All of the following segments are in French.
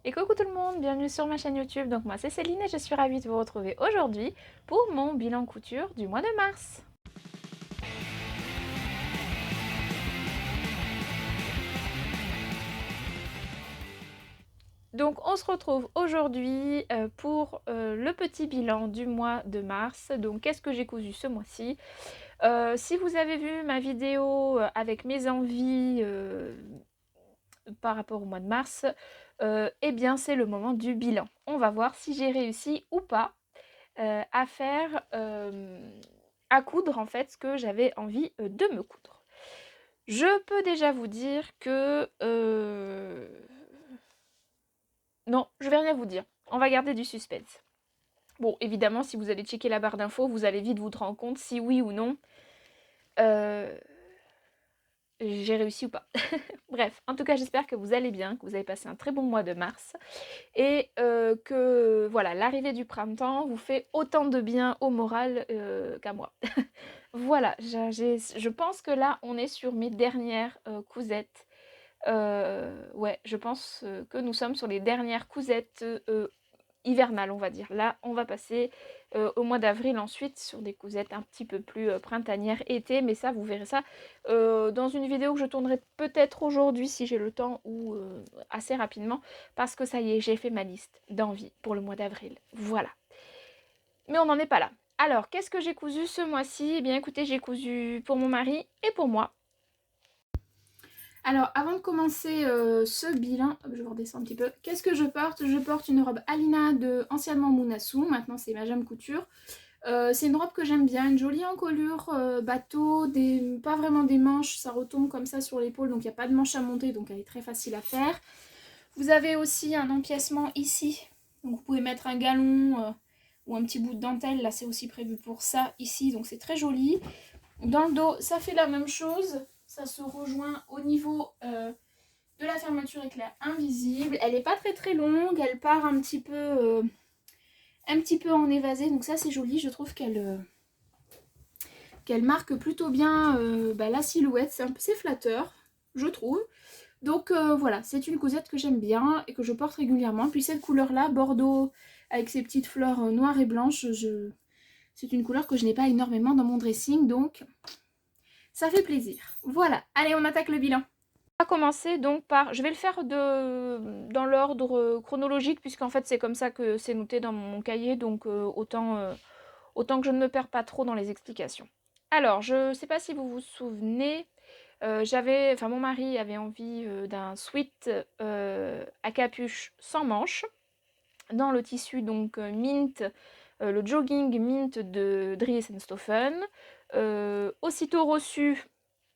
Et coucou tout le monde, bienvenue sur ma chaîne YouTube. Donc moi c'est Céline et je suis ravie de vous retrouver aujourd'hui pour mon bilan couture du mois de mars. Donc on se retrouve aujourd'hui pour le petit bilan du mois de mars. Donc qu'est-ce que j'ai cousu ce mois-ci? Si vous avez vu ma vidéo avec mes envies par rapport au mois de mars, eh bien c'est le moment du bilan. On va voir si j'ai réussi ou pas à faire, à coudre en fait ce que j'avais envie de me coudre. Je peux déjà vous dire que... Non, je vais rien vous dire. On va garder du suspense. Bon, évidemment, si vous allez checker la barre d'infos, vous allez vite vous rendre compte si oui ou non j'ai réussi ou pas. Bref, en tout cas, j'espère que vous allez bien, que vous avez passé un très bon mois de mars et que voilà, l'arrivée du printemps vous fait autant de bien au moral qu'à moi. Voilà, je pense que là, on est sur mes dernières cousettes. Ouais, je pense que nous sommes sur les dernières cousettes hivernales, on va dire. Là, on va passer au mois d'avril ensuite sur des cousettes un petit peu plus printanières, été, mais ça, vous verrez ça dans une vidéo que je tournerai peut-être aujourd'hui si j'ai le temps ou assez rapidement, parce que ça y est, j'ai fait ma liste d'envies pour le mois d'avril. Voilà. Mais on n'en est pas là. Alors, qu'est-ce que j'ai cousu ce mois-ci? Eh bien, écoutez, j'ai cousu pour mon mari et pour moi. Alors, avant de commencer ce bilan, hop, je vais redescendre un petit peu. Qu'est-ce que je porte? Je porte une robe Alina de anciennement Mounassou, maintenant c'est Majam Couture. C'est une robe que j'aime bien, une jolie encolure bateau, pas vraiment des manches, ça retombe comme ça sur l'épaule, donc il n'y a pas de manche à monter, donc elle est très facile à faire. Vous avez aussi un empiècement ici, donc vous pouvez mettre un galon ou un petit bout de dentelle, là c'est aussi prévu pour ça ici, donc c'est très joli. Dans le dos, ça fait la même chose, ça se rejoint au niveau de la fermeture éclair invisible. Elle n'est pas très longue, elle part un petit peu en évasé, donc ça c'est joli, je trouve qu'elle marque plutôt bien la silhouette, c'est flatteur, je trouve. Donc voilà, c'est une cousette que j'aime bien et que je porte régulièrement. Puis cette couleur-là, bordeaux, avec ces petites fleurs noires et blanches, c'est une couleur que je n'ai pas énormément dans mon dressing, donc ça fait plaisir. Voilà, allez, on attaque le bilan. On va commencer donc par, je vais le faire dans l'ordre chronologique, puisqu'en fait c'est comme ça que c'est noté dans mon cahier, donc autant que je ne me perds pas trop dans les explications. Alors, je ne sais pas si vous vous souvenez, mon mari avait envie d'un sweat à capuche sans manches, dans le tissu donc mint, le jogging mint de Dries Stoffen. Aussitôt reçu,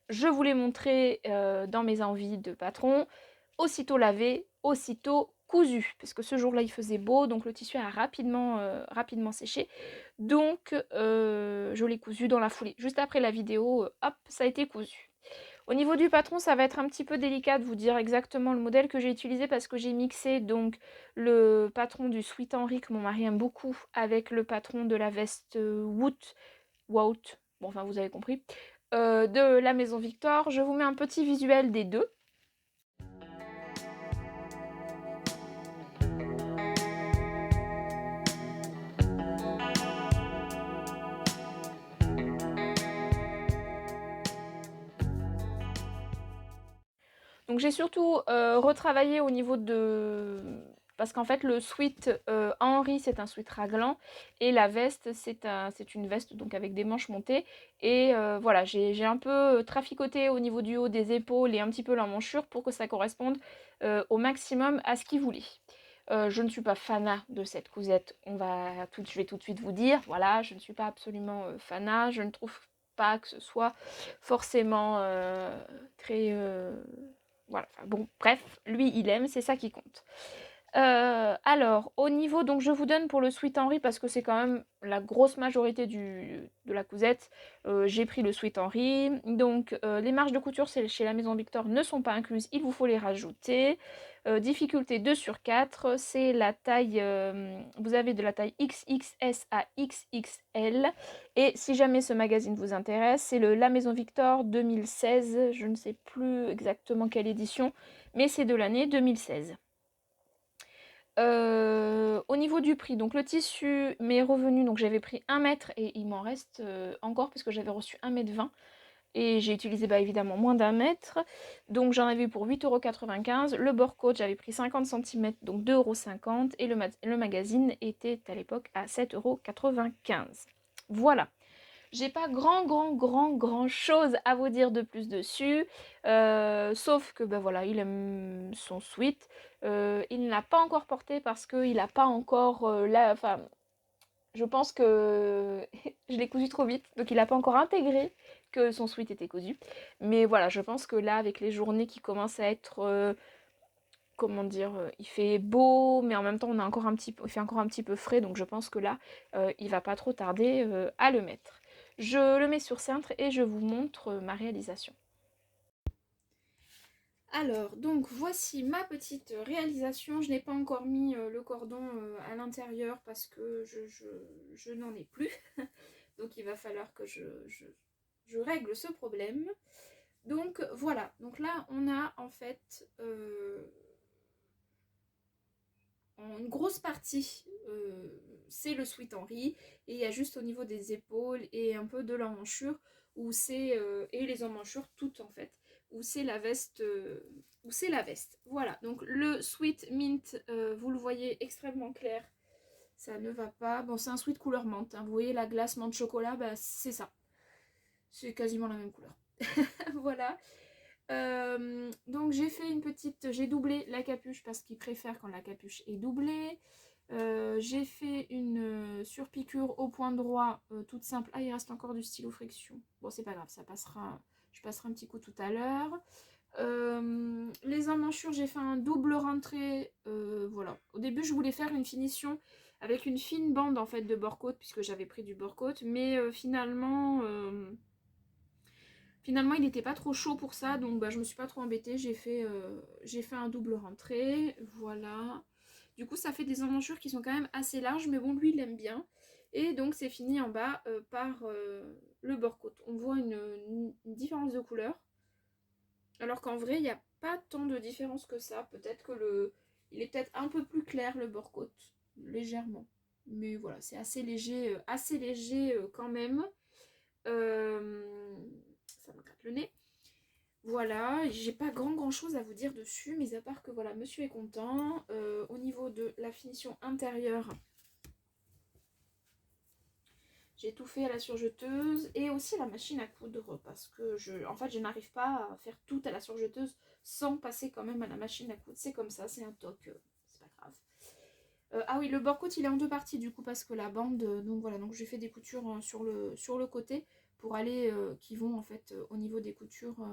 je vous l'ai montré dans mes envies de patron, aussitôt lavé, aussitôt cousu, parce que ce jour-là il faisait beau, donc le tissu a rapidement séché, donc je l'ai cousu dans la foulée. Juste après la vidéo, hop, ça a été cousu. Au niveau du patron, ça va être un petit peu délicat de vous dire exactement le modèle que j'ai utilisé parce que j'ai mixé donc le patron du Sweet Henry que mon mari aime beaucoup avec le patron de la veste Wout, bon enfin vous avez compris, de la Maison Victor. Je vous mets un petit visuel des deux. Donc j'ai surtout retravaillé au niveau de... Parce qu'en fait le sweat Henry c'est un sweat raglan et la veste c'est une veste donc avec des manches montées. Et voilà, j'ai un peu traficoté au niveau du haut des épaules et un petit peu l'emmanchure pour que ça corresponde au maximum à ce qu'il voulait. Je ne suis pas fanat de cette cousette, je vais tout de suite vous dire, voilà, je ne suis pas absolument fanat, je ne trouve pas que ce soit forcément très... voilà, enfin, bon, bref, lui il aime, c'est ça qui compte. Alors, au niveau, donc je vous donne pour le Sweet Henry parce que c'est quand même la grosse majorité de la cousette. J'ai pris le Sweet Henry. Donc, les marges de couture chez la Maison Victor ne sont pas incluses, il vous faut les rajouter. Difficulté 2 sur 4, c'est la taille, vous avez de la taille XXS à XXL. Et si jamais ce magazine vous intéresse, c'est La Maison Victor 2016, je ne sais plus exactement quelle édition, mais c'est de l'année 2016. Au niveau du prix, donc le tissu m'est revenu, donc j'avais pris 1 mètre et il m'en reste encore parce que j'avais reçu 1,20 m et j'ai utilisé évidemment moins d'1 mètre. Donc j'en avais eu pour 8,95 €. Le bord côte, j'avais pris 50 cm, donc 2,50 € et le magazine était à l'époque à 7,95 €. Voilà. J'ai pas grand chose à vous dire de plus dessus, sauf que voilà, il aime son sweat. Il ne l'a pas encore porté parce qu'il n'a pas encore enfin, je pense que je l'ai cousu trop vite, donc il n'a pas encore intégré que son sweat était cousu. Mais voilà, je pense que là, avec les journées qui commencent à être, comment dire, il fait beau, mais en même temps, il fait encore un petit peu frais, donc je pense que là, il va pas trop tarder à le mettre. Je le mets sur cintre et je vous montre ma réalisation. Alors, donc voici ma petite réalisation. Je n'ai pas encore mis le cordon à l'intérieur parce que je n'en ai plus. Donc il va falloir que je règle ce problème. Donc voilà, donc là on a en fait une grosse partie, c'est le sweat Henry, et il y a juste au niveau des épaules et un peu de l'emmanchure, où c'est, et les emmanchures toutes en fait, où c'est la veste, voilà, donc le sweat mint, vous le voyez extrêmement clair, ça ne va pas. Bon, c'est un sweat couleur menthe, hein. Vous voyez la glace menthe chocolat, bah c'est ça, c'est quasiment la même couleur. Voilà. Donc j'ai doublé la capuche parce qu'il préfère quand la capuche est doublée. J'ai fait une surpiqûre au point droit toute simple. Ah, il reste encore du stylo friction. Bon, c'est pas grave, ça passera. Je passerai un petit coup tout à l'heure. Les emmanchures, j'ai fait un double rentré. Voilà. Au début, je voulais faire une finition avec une fine bande en fait de bord-côte puisque j'avais pris du bord-côte, mais finalement, il n'était pas trop chaud pour ça, donc je me suis pas trop embêtée. J'ai fait un double rentré, voilà. Du coup, ça fait des emmanchures qui sont quand même assez larges, mais bon, lui, il aime bien. Et donc, c'est fini en bas par le bord-côte. On voit une différence de couleur, alors qu'en vrai, il n'y a pas tant de différence que ça. Peut-être que il est peut-être un peu plus clair, le bord-côte, légèrement. Mais voilà, c'est assez léger quand même. Ça me gratte le nez. Voilà, j'ai pas grand chose à vous dire dessus, mais à part que voilà, monsieur est content. Au niveau de la finition intérieure, j'ai tout fait à la surjeteuse et aussi à la machine à coudre parce que en fait, je n'arrive pas à faire tout à la surjeteuse sans passer quand même à la machine à coudre. C'est comme ça, c'est un toc, c'est pas grave. Ah oui, le bord-côte il est en deux parties du coup parce que la bande, donc voilà, donc j'ai fait des coutures sur le côté pour aller, qui vont en fait au niveau des coutures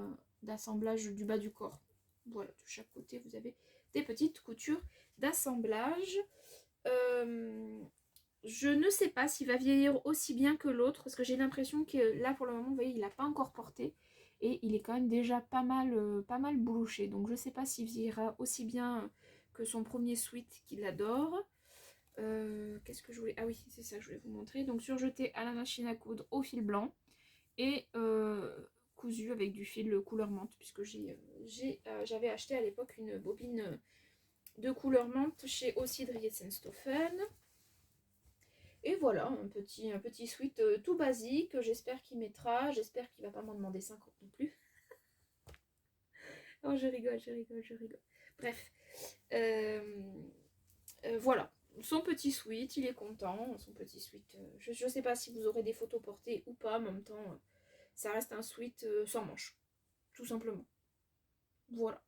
d'assemblage du bas du corps. Voilà, de chaque côté vous avez des petites coutures d'assemblage. Je ne sais pas s'il va vieillir aussi bien que l'autre parce que j'ai l'impression que là pour le moment, vous voyez, il n'a pas encore porté et il est quand même déjà pas mal boulouché. Donc je ne sais pas s'il vieillira aussi bien que son premier sweat qu'il adore. Qu'est-ce que je voulais... Ah oui, c'est ça que je voulais vous montrer. Donc surjeté à la machine à coudre au fil blanc et cousu avec du fil couleur menthe puisque j'avais acheté à l'époque une bobine de couleur menthe chez Aussi Driessenstoffen. Et voilà, un petit sweat tout basique. J'espère qu'il mettra. J'espère qu'il va pas m'en demander 50 non plus. Oh, je rigole. Bref. Voilà. Son petit sweat, il est content. Son petit sweat. Je sais pas si vous aurez des photos portées ou pas. En même temps, ça reste un sweat sans manche. Tout simplement. Voilà.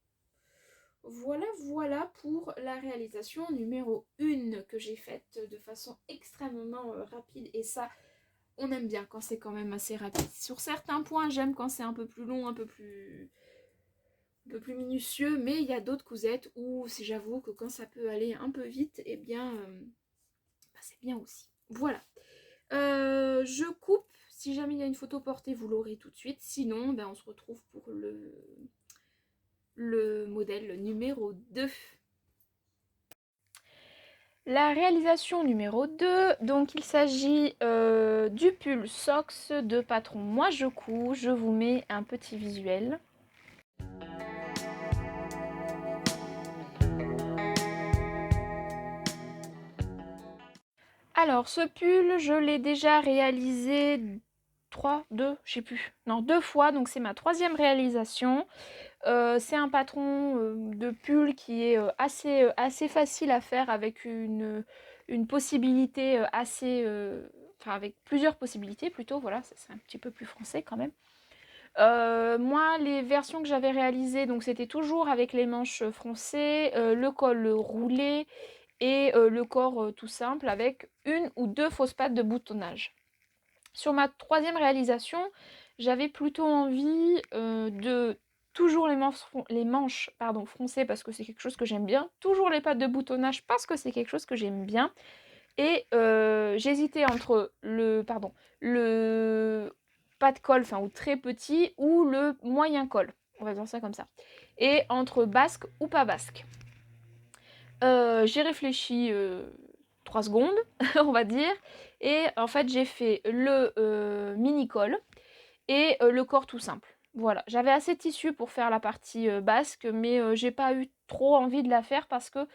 Voilà pour la réalisation numéro 1 que j'ai faite de façon extrêmement rapide. Et ça, on aime bien quand c'est quand même assez rapide. Sur certains points, j'aime quand c'est un peu plus long, un peu plus minutieux. Mais il y a d'autres cousettes où j'avoue que quand ça peut aller un peu vite, eh bien, c'est bien aussi. Voilà. Je coupe. Si jamais il y a une photo portée, vous l'aurez tout de suite. Sinon, on se retrouve pour le modèle numéro 2. La réalisation numéro 2, donc il s'agit du pull Sox de Patron Moi Je Couds. Je vous mets un petit visuel. Alors, ce pull, je l'ai déjà réalisé 3, 2, je sais plus. Non, 2 fois, donc c'est ma 3e réalisation. C'est un patron de pull qui est assez facile à faire avec une possibilité assez... Enfin, avec plusieurs possibilités plutôt, voilà, c'est un petit peu plus français quand même. Moi, les versions que j'avais réalisées, donc c'était toujours avec les manches froncées, le col roulé et le corps tout simple avec 1 ou 2 fausses pattes de boutonnage. Sur ma 3e réalisation, j'avais plutôt envie de toujours les manches froncées parce que c'est quelque chose que j'aime bien, toujours les pattes de boutonnage parce que c'est quelque chose que j'aime bien, et j'hésitais entre le pas de col, enfin ou très petit, ou le moyen col, on va dire ça comme ça, et entre basque ou pas basque. J'ai réfléchi 3 secondes, on va dire, et en fait j'ai fait le mini-col et le corps tout simple. Voilà, j'avais assez de tissu pour faire la partie basque, mais j'ai pas eu trop envie de la faire parce que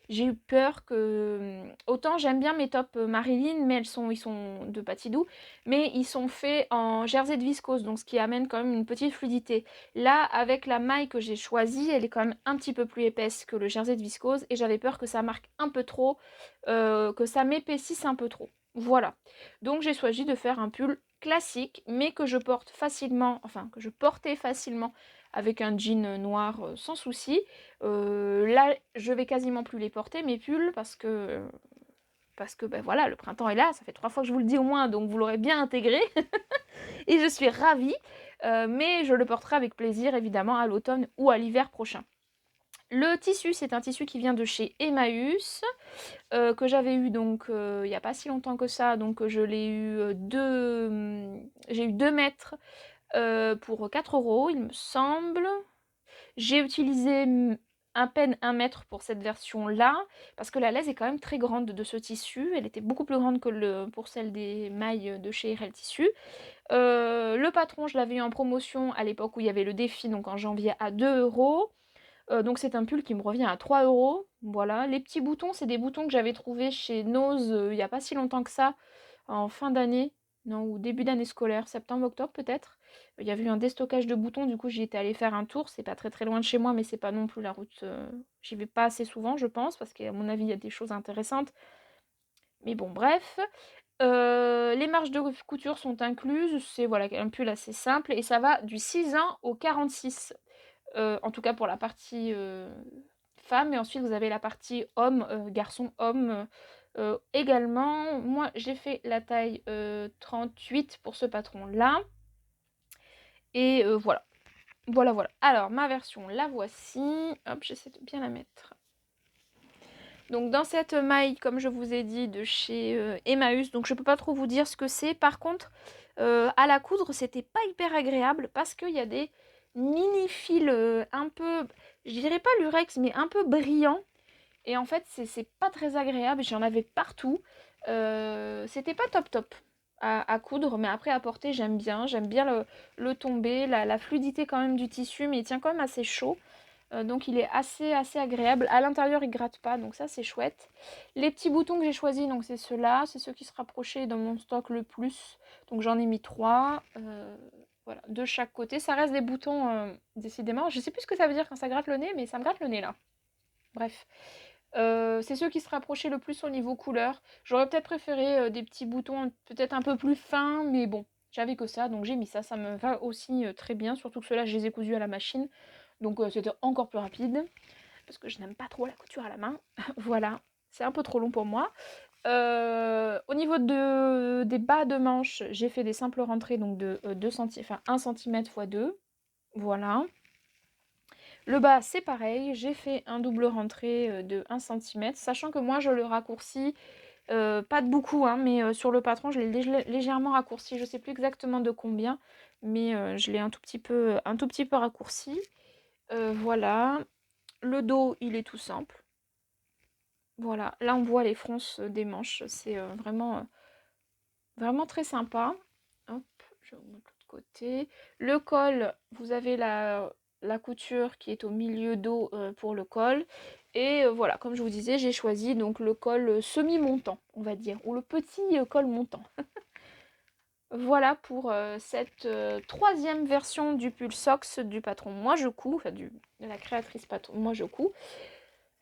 j'ai eu peur que... Autant j'aime bien mes tops Marilyn, mais ils sont de Patidou, mais ils sont faits en jersey de viscose, donc ce qui amène quand même une petite fluidité. Là, avec la maille que j'ai choisie, elle est quand même un petit peu plus épaisse que le jersey de viscose, et j'avais peur que ça marque un peu trop, que ça m'épaississe un peu trop. Voilà. Donc j'ai choisi de faire un pull classique, mais que je porte facilement, enfin que je portais facilement avec un jean noir sans souci. Là, je vais quasiment plus les porter, mes pulls, parce que ben voilà, le printemps est là, ça fait 3 fois que je vous le dis au moins, donc vous l'aurez bien intégré, et je suis ravie, mais je le porterai avec plaisir évidemment à l'automne ou à l'hiver prochain. Le tissu, c'est un tissu qui vient de chez Emmaüs, que j'avais eu donc il n'y a pas si longtemps que ça, donc je l'ai eu j'ai eu 2 mètres pour 4 € il me semble. J'ai utilisé à peine 1 mètre pour cette version-là, parce que la laise est quand même très grande de ce tissu. Elle était beaucoup plus grande que pour celle des mailles de chez RL Tissu. Le patron, je l'avais eu en promotion à l'époque où il y avait le défi, donc en janvier, à 2 €. Donc c'est un pull qui me revient à 3 €. Voilà. Les petits boutons, c'est des boutons que j'avais trouvés chez Nose il n'y a pas si longtemps que ça, en fin d'année, non, ou début d'année scolaire, septembre-octobre peut-être. Il y avait eu un déstockage de boutons, du coup j'y étais allée faire un tour. C'est pas très très loin de chez moi, mais c'est pas non plus la route. J'y vais pas assez souvent, je pense, parce qu'à mon avis il y a des choses intéressantes. Mais bon, bref. Les marges de couture sont incluses. C'est voilà, un pull assez simple et ça va du 6 ans au 46. En tout cas pour la partie femme, et ensuite vous avez la partie homme, garçon, homme également. Moi j'ai fait la taille 38 pour ce patron là, et voilà. Voilà. Alors ma version, la voici. Hop, j'essaie de bien la mettre. Donc dans cette maille, comme je vous ai dit, de chez Emmaüs, donc je peux pas trop vous dire ce que c'est. Par contre, à la coudre, c'était pas hyper agréable parce qu'il y a des mini fils un peu, je dirais pas lurex, mais un peu brillants. Et en fait, c'est pas très agréable. J'en avais partout. C'était pas top à coudre, mais après à porter, j'aime bien. J'aime bien le tombé, la fluidité quand même du tissu, mais il tient quand même assez chaud. Donc il est assez agréable. À l'intérieur, il gratte pas, donc ça c'est chouette. Les petits boutons que j'ai choisis, donc c'est ceux-là. C'est ceux qui se rapprochaient dans mon stock le plus. Donc j'en ai mis 3. Voilà, de chaque côté. Ça reste des boutons, décidément. Je sais plus ce que ça veut dire quand ça gratte le nez, mais ça me gratte le nez là. Bref. C'est ceux qui se rapprochaient le plus au niveau couleur. J'aurais peut-être préféré des petits boutons peut-être un peu plus fins, mais bon, j'avais que ça, donc j'ai mis ça. Ça me va aussi très bien, surtout que ceux-là, je les ai cousus à la machine. Donc c'était encore plus rapide, parce que je n'aime pas trop la couture à la main. Voilà, c'est un peu trop long pour moi. Au niveau des bas de manches, j'ai fait des simples rentrées, donc de 1 cm x 2. Voilà. Le bas, c'est pareil, j'ai fait un double rentrée de 1 cm, sachant que moi je le raccourcis, pas de beaucoup, hein, mais sur le patron je l'ai légèrement raccourci, je sais plus exactement de combien, mais je l'ai un tout petit peu raccourci. Voilà. Le dos, il est tout simple. Voilà, là on voit les fronces des manches, c'est vraiment très sympa. Hop, je vous montre l'autre côté. Le col, vous avez la couture qui est au milieu dos pour le col. Et voilà, comme je vous disais, j'ai choisi donc le col semi-montant, on va dire, ou le petit col montant. Voilà pour cette troisième version du pull Socks du patron Moi Je Couds, enfin de la créatrice patron Moi Je Couds,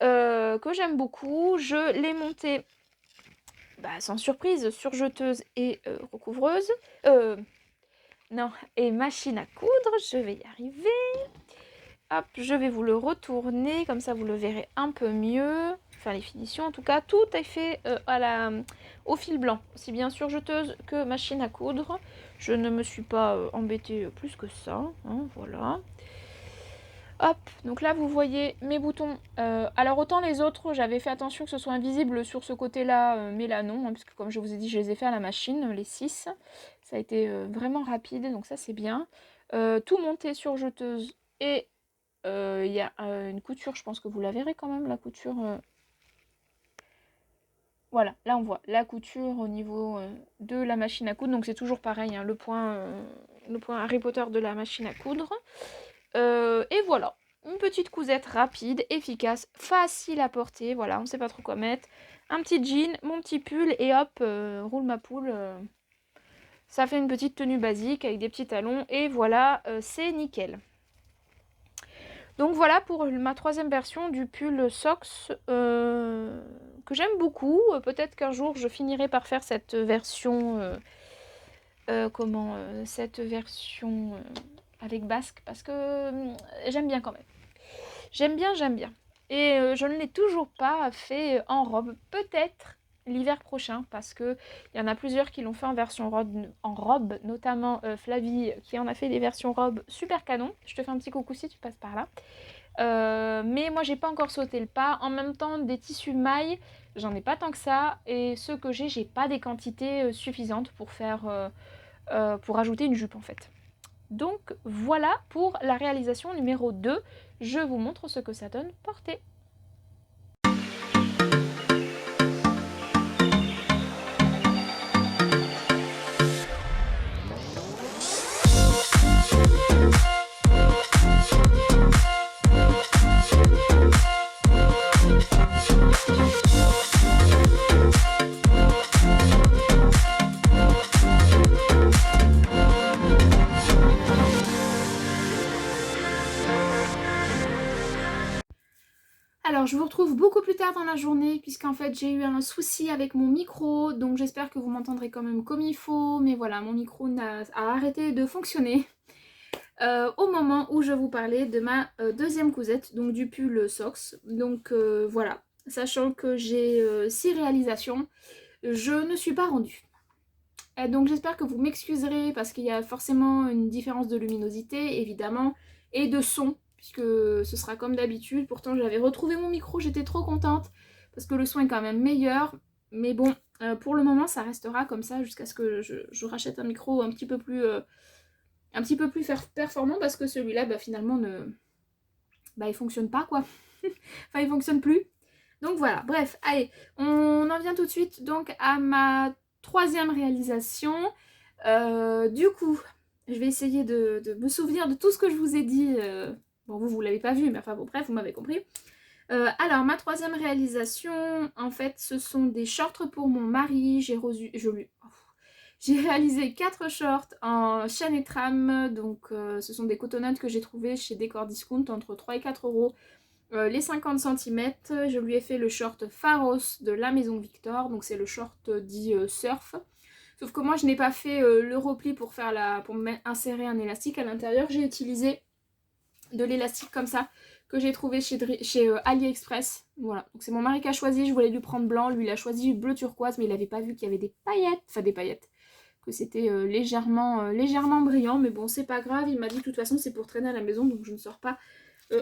que j'aime beaucoup. Je l'ai monté sans surprise sur jeteuse et recouvreuse. Non, et machine à coudre, je vais y arriver. Hop, je vais vous le retourner, comme ça vous le verrez un peu mieux. Enfin, les finitions, en tout cas, tout est fait au fil blanc, aussi bien sur jeteuse que machine à coudre. Je ne me suis pas embêtée plus que ça, hein, voilà. Hop, donc là vous voyez mes boutons. Alors autant les autres, j'avais fait attention que ce soit invisible sur ce côté-là, mais là non, hein, puisque comme je vous ai dit, je les ai fait à la machine, les 6. Ça a été vraiment rapide, donc ça c'est bien. Tout monté sur jeteuse et il y a une couture, je pense que vous la verrez quand même, la couture. Voilà, là on voit la couture au niveau de la machine à coudre, donc c'est toujours pareil, hein, le point Harry Potter de la machine à coudre. Et voilà, une petite cousette rapide, efficace, facile à porter, voilà, on ne sait pas trop quoi mettre. Un petit jean, mon petit pull et hop, roule ma poule. Ça fait une petite tenue basique avec des petits talons et voilà, c'est nickel. Donc voilà pour ma troisième version du pull Socks que j'aime beaucoup. Peut-être qu'un jour je finirai par faire cette version cette version avec basque parce que j'aime bien quand même. J'aime bien. Et je ne l'ai toujours pas fait en robe. Peut-être l'hiver prochain parce que il y en a plusieurs qui l'ont fait en version robe, notamment Flavie qui en a fait des versions robes super canon. Je te fais un petit coucou si tu passes par là. Mais moi j'ai pas encore sauté le pas. En même temps, des tissus mailles, j'en ai pas tant que ça. Et ceux que j'ai pas des quantités suffisantes pour faire pour ajouter une jupe en fait. Donc voilà pour la réalisation numéro 2. Je vous montre ce que ça donne porté. Alors je vous retrouve beaucoup plus tard dans la journée puisqu'en fait j'ai eu un souci avec mon micro, donc j'espère que vous m'entendrez quand même comme il faut, mais voilà, mon micro a arrêté de fonctionner au moment où je vous parlais de ma deuxième cousette, donc du pull Socks. Donc voilà, sachant que j'ai 6 réalisations, je ne suis pas rendue. Donc j'espère que vous m'excuserez parce qu'il y a forcément une différence de luminosité évidemment et de son puisque ce sera comme d'habitude. Pourtant j'avais retrouvé mon micro, j'étais trop contente parce que le son est quand même meilleur. Mais bon, pour le moment ça restera comme ça jusqu'à ce que je rachète un micro un petit peu plus performant parce que celui-là finalement il fonctionne pas quoi. Enfin il fonctionne plus. Donc voilà, bref, allez, on en vient tout de suite donc à ma troisième réalisation. Du coup, je vais essayer de me souvenir de tout ce que je vous ai dit. Bon, vous l'avez pas vu, mais enfin bon, bref, vous m'avez compris. Alors, ma troisième réalisation, en fait, ce sont des shorts pour mon mari. J'ai réalisé 4 shorts en chaîne et trame. Donc, ce sont des cotonnettes que j'ai trouvées chez Décor Discount entre 3 et 4 euros. Les 50 cm, je lui ai fait le short Pharos de la Maison Victor, donc c'est le short dit surf. Sauf que moi je n'ai pas fait le repli pour insérer un élastique à l'intérieur, j'ai utilisé de l'élastique comme ça que j'ai trouvé chez AliExpress. Voilà, donc c'est mon mari qui a choisi, je voulais lui prendre blanc, lui il a choisi bleu turquoise, mais il n'avait pas vu qu'il y avait des paillettes, que c'était légèrement brillant, mais bon c'est pas grave, il m'a dit de toute façon c'est pour traîner à la maison, donc je ne sors pas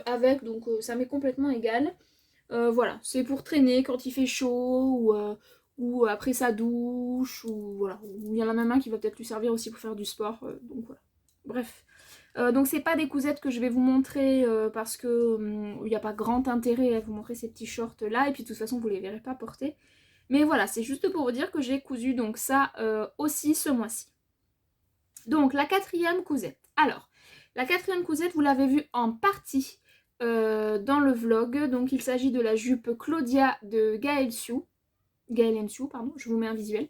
avec, donc ça m'est complètement égal. Voilà, c'est pour traîner quand il fait chaud ou après sa douche, ou voilà, il y en a même un qui va peut-être lui servir aussi pour faire du sport, donc voilà. Bref. Donc c'est pas des cousettes que je vais vous montrer parce que il n'y a pas grand intérêt à vous montrer ces petits shorts là, et puis de toute façon vous les verrez pas porter. Mais voilà, c'est juste pour vous dire que j'ai cousu donc ça aussi ce mois-ci. Donc la quatrième cousette. Alors, la quatrième cousette, vous l'avez vue en partie dans le vlog. Donc il s'agit de la jupe Claudia de Gaël Sioux, pardon, je vous mets un visuel.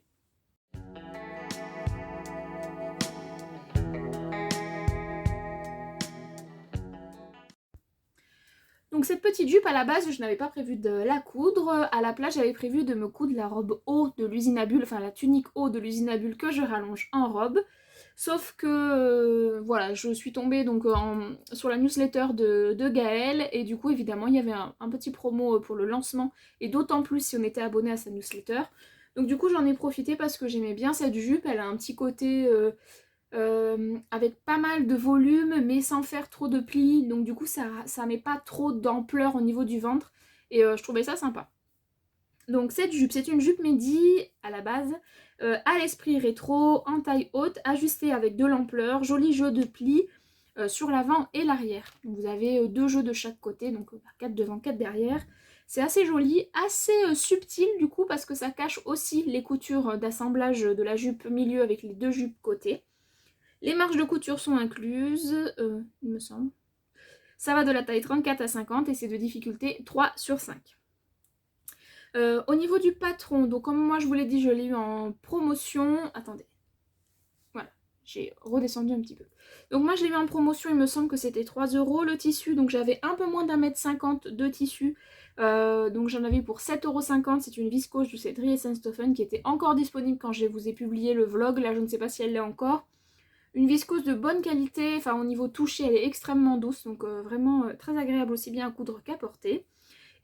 Donc cette petite jupe, à la base, je n'avais pas prévu de la coudre. À la place, j'avais prévu de me coudre la robe haut de l'usine à bulles, enfin la tunique haut de l'usine à bulles que je rallonge en robe. Sauf que, voilà, je suis tombée donc sur la newsletter de Gaël, et du coup, évidemment, il y avait un petit promo pour le lancement, et d'autant plus si on était abonné à sa newsletter. Donc du coup, j'en ai profité parce que j'aimais bien cette jupe, elle a un petit côté... avec pas mal de volume mais sans faire trop de plis, donc du coup ça met pas trop d'ampleur au niveau du ventre, et je trouvais ça sympa. Donc cette jupe, c'est une jupe midi à la base, à l'esprit rétro, en taille haute, ajustée avec de l'ampleur, joli jeu de plis sur l'avant et l'arrière. Donc vous avez 2 jeux de chaque côté, donc 4 devant, 4 derrière. C'est assez joli, assez subtil du coup, parce que ça cache aussi les coutures d'assemblage de la jupe milieu avec les 2 jupes côté. Les marges de couture sont incluses, il me semble. Ça va de la taille 34 à 50 et c'est de difficulté 3 sur 5. Au niveau du patron, donc comme moi je vous l'ai dit, je l'ai eu en promotion. Attendez. Voilà, j'ai redescendu un petit peu. Donc moi je l'ai eu en promotion, il me semble que c'était 3 € le tissu. Donc j'avais un peu moins d'1,50 m de tissu. Donc j'en avais pour 7,50 €. C'est une viscose du Cédric et Saint-Stephen qui était encore disponible quand je vous ai publié le vlog. Là je ne sais pas si elle l'est encore. Une viscose de bonne qualité, enfin au niveau touché elle est extrêmement douce, donc vraiment très agréable aussi bien à coudre qu'à porter.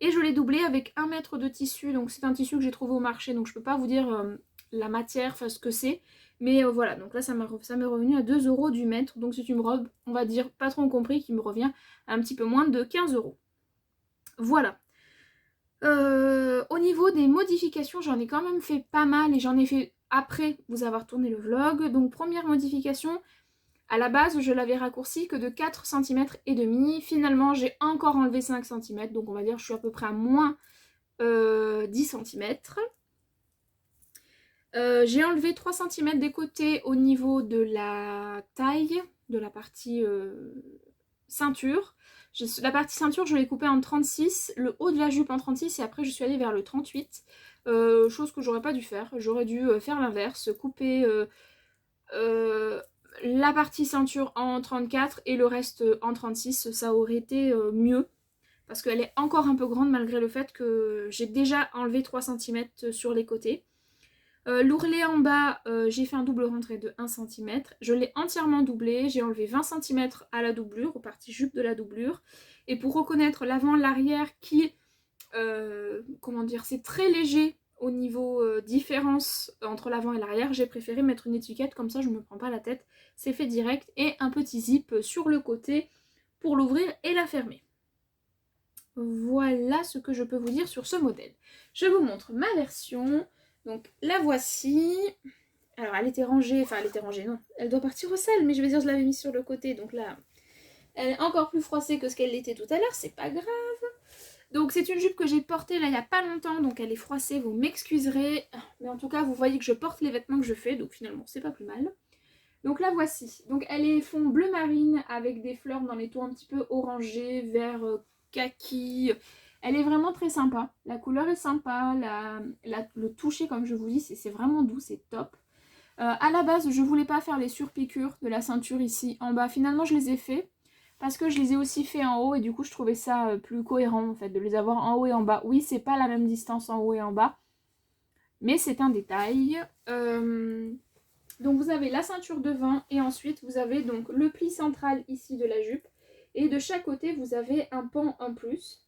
Et je l'ai doublé avec 1 mètre de tissu, donc c'est un tissu que j'ai trouvé au marché, donc je peux pas vous dire la matière, enfin ce que c'est. Mais voilà, donc là ça m'est revenu à 2 € du mètre, donc c'est une robe, on va dire patron compris, qui me revient à un petit peu moins de 15 €. Voilà. Au niveau des modifications, j'en ai quand même fait pas mal et j'en ai fait après vous avoir tourné le vlog. Donc première modification, à la base je l'avais raccourci que de 4 cm et demi. Finalement j'ai encore enlevé 5 cm, donc on va dire que je suis à peu près à moins 10 cm. J'ai enlevé 3 cm des côtés au niveau de la taille, de la partie ceinture. La partie ceinture je l'ai coupée en 36, le haut de la jupe en 36 et après je suis allée vers le 38. Chose que j'aurais pas dû faire, j'aurais dû faire l'inverse, couper la partie ceinture en 34 et le reste en 36, ça aurait été mieux. Parce qu'elle est encore un peu grande malgré le fait que j'ai déjà enlevé 3 cm sur les côtés. L'ourlet en bas, j'ai fait un double rentré de 1 cm. Je l'ai entièrement doublé. J'ai enlevé 20 cm à la doublure, aux parties jupe de la doublure. Et pour reconnaître l'avant, l'arrière qui, comment dire, c'est très léger au niveau différence entre l'avant et l'arrière, j'ai préféré mettre une étiquette, comme ça je ne me prends pas la tête. C'est fait direct. Et un petit zip sur le côté pour l'ouvrir et la fermer. Voilà ce que je peux vous dire sur ce modèle. Je vous montre ma version. Donc la voici. Alors elle était rangée, non. Elle doit partir au sel, mais je vais dire je l'avais mise sur le côté. Donc là, elle est encore plus froissée que ce qu'elle était tout à l'heure, c'est pas grave. Donc c'est une jupe que j'ai portée là il n'y a pas longtemps, donc elle est froissée, vous m'excuserez. Mais en tout cas, vous voyez que je porte les vêtements que je fais, donc finalement c'est pas plus mal. Donc la voici. Donc elle est fond bleu marine avec des fleurs dans les tons un petit peu orangés, vert kaki. Elle est vraiment très sympa. La couleur est sympa, le toucher comme je vous dis, c'est vraiment doux, c'est top. À la base, je voulais pas faire les surpiqûres de la ceinture ici en bas. Finalement, je les ai fait parce que je les ai aussi fait en haut et du coup, je trouvais ça plus cohérent en fait de les avoir en haut et en bas. Oui, c'est pas la même distance en haut et en bas, mais c'est un détail. Donc vous avez la ceinture devant et ensuite vous avez donc le pli central ici de la jupe et de chaque côté vous avez un pan en plus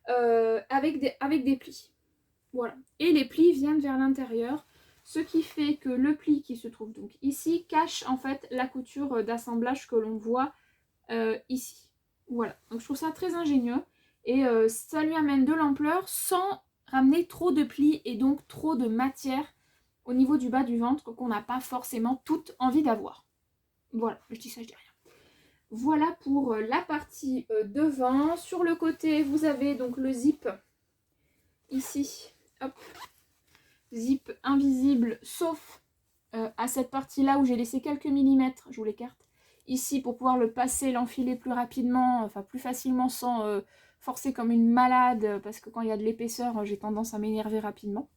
avec des plis. Voilà. Et les plis viennent vers l'intérieur, ce qui fait que le pli qui se trouve donc ici cache en fait la couture d'assemblage que l'on voit ici. Voilà. Donc je trouve ça très ingénieux et ça lui amène de l'ampleur sans ramener trop de plis et donc trop de matière au niveau du bas du ventre qu'on n'a pas forcément toute envie d'avoir. Voilà, je dis ça, je dis rien. Voilà pour la partie devant. Sur le côté, vous avez donc le zip ici. Hop. Zip invisible, sauf à cette partie-là où j'ai laissé quelques millimètres. Je vous l'écarte. ici pour pouvoir le passer, l'enfiler plus rapidement, enfin plus facilement sans forcer comme une malade, parce que quand il y a de l'épaisseur, j'ai tendance à m'énerver rapidement.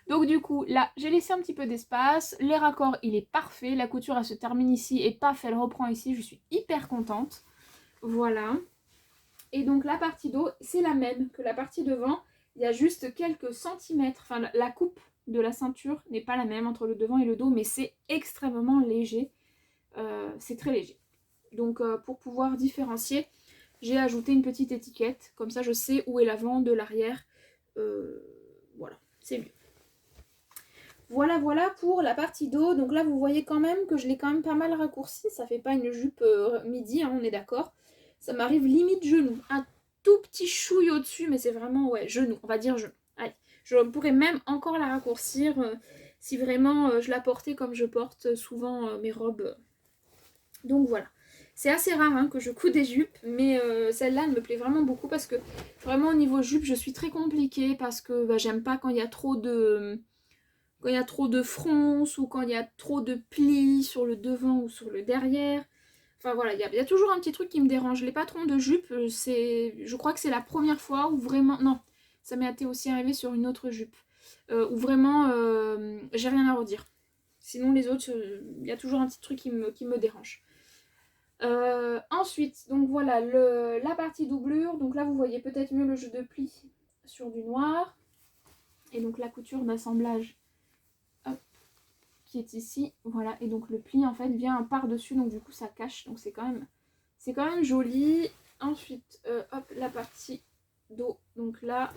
Donc du coup, là, j'ai laissé un petit peu d'espace. Les raccords, il est parfait. La couture, elle se termine ici et paf, elle reprend ici. Je suis hyper contente. Voilà. Et donc la partie dos, c'est la même que la partie devant. Il y a juste quelques centimètres. Enfin, la coupe de la ceinture n'est pas la même entre le devant et le dos, mais c'est extrêmement léger. C'est très léger. Donc pour pouvoir différencier, j'ai ajouté une petite étiquette. Comme ça, je sais où est l'avant de l'arrière. Voilà, c'est mieux. Voilà pour la partie dos. Donc là, vous voyez quand même que je l'ai quand même pas mal raccourci. Ça fait pas une jupe midi, hein, on est d'accord. Ça m'arrive limite genou. Un tout petit chouille au-dessus, mais c'est vraiment, ouais, genou. On va dire genou. Allez, je pourrais même encore la raccourcir si vraiment je la portais comme je porte souvent mes robes. Donc voilà. C'est assez rare hein, que je couds des jupes, mais celle-là, elle me plaît vraiment beaucoup parce que vraiment au niveau jupe, je suis très compliquée parce que bah, j'aime pas quand il y a trop de... Quand il y a trop de fronces ou quand il y a trop de plis sur le devant ou sur le derrière. Enfin voilà, il y a toujours un petit truc qui me dérange. Les patrons de jupe, je crois que c'est la première fois où vraiment... Non, ça m'est aussi arrivé sur une autre jupe. Où vraiment, j'ai rien à redire. Sinon les autres, il y a toujours un petit truc qui me dérange. Ensuite, donc voilà, la partie doublure. Donc là, vous voyez peut-être mieux le jeu de plis sur du noir. Et donc la couture d'assemblage qui est ici, voilà, et donc le pli en fait vient par-dessus, donc du coup ça cache, donc c'est quand même joli. Ensuite, hop, la partie dos, donc là,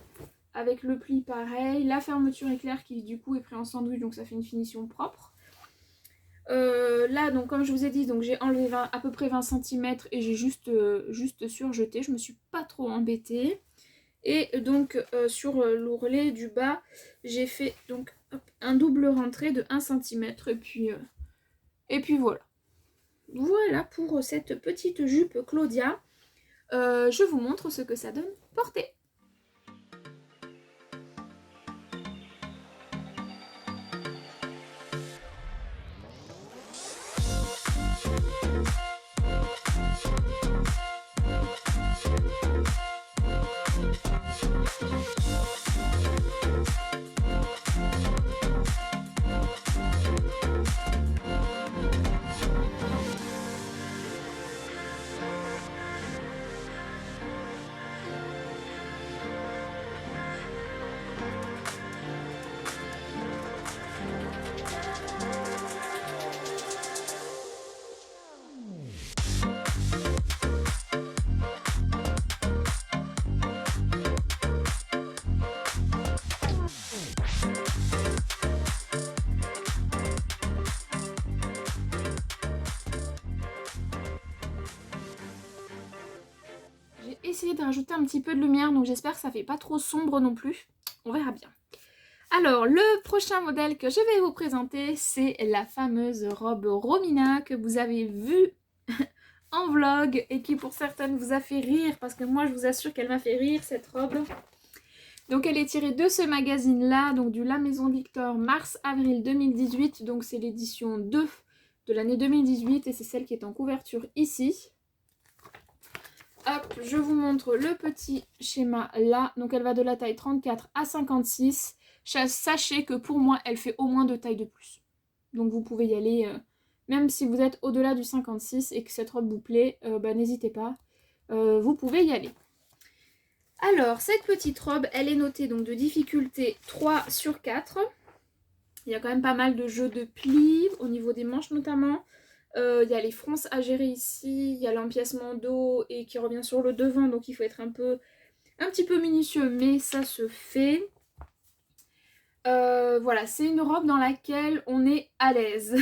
avec le pli pareil, la fermeture éclair qui du coup est pris en sandwich, donc ça fait une finition propre. Là, donc comme je vous ai dit, donc j'ai enlevé à peu près 20 cm et j'ai juste surjeté, je me suis pas trop embêtée. Et donc sur l'ourlet du bas, j'ai fait donc hop, un double rentré de 1 cm et puis voilà. Voilà pour cette petite jupe Claudia. Je vous montre ce que ça donne portée. Essayer de rajouter un petit peu de lumière, donc j'espère que ça fait pas trop sombre non plus. On verra bien. Alors, le prochain modèle que je vais vous présenter, c'est la fameuse robe Romina que vous avez vue en vlog et qui pour certaines vous a fait rire, parce que moi je vous assure qu'elle m'a fait rire cette robe. Donc elle est tirée de ce magazine-là, donc du La Maison Victor mars-avril 2018, donc c'est l'édition 2 de l'année 2018 et c'est celle qui est en couverture ici. Hop, je vous montre le petit schéma là. Donc elle va de la taille 34 à 56. Sachez que pour moi, elle fait au moins 2 tailles de plus. Donc vous pouvez y aller, même si vous êtes au-delà du 56 et que cette robe vous plaît, n'hésitez pas. Vous pouvez y aller. Alors, cette petite robe, elle est notée donc de difficulté 3 sur 4. Il y a quand même pas mal de jeux de plis, au niveau des manches notamment. Il y a les fronces à gérer ici, il y a l'empiècement dos et qui revient sur le devant, donc il faut être un petit peu minutieux, mais ça se fait. Voilà, c'est une robe dans laquelle on est à l'aise.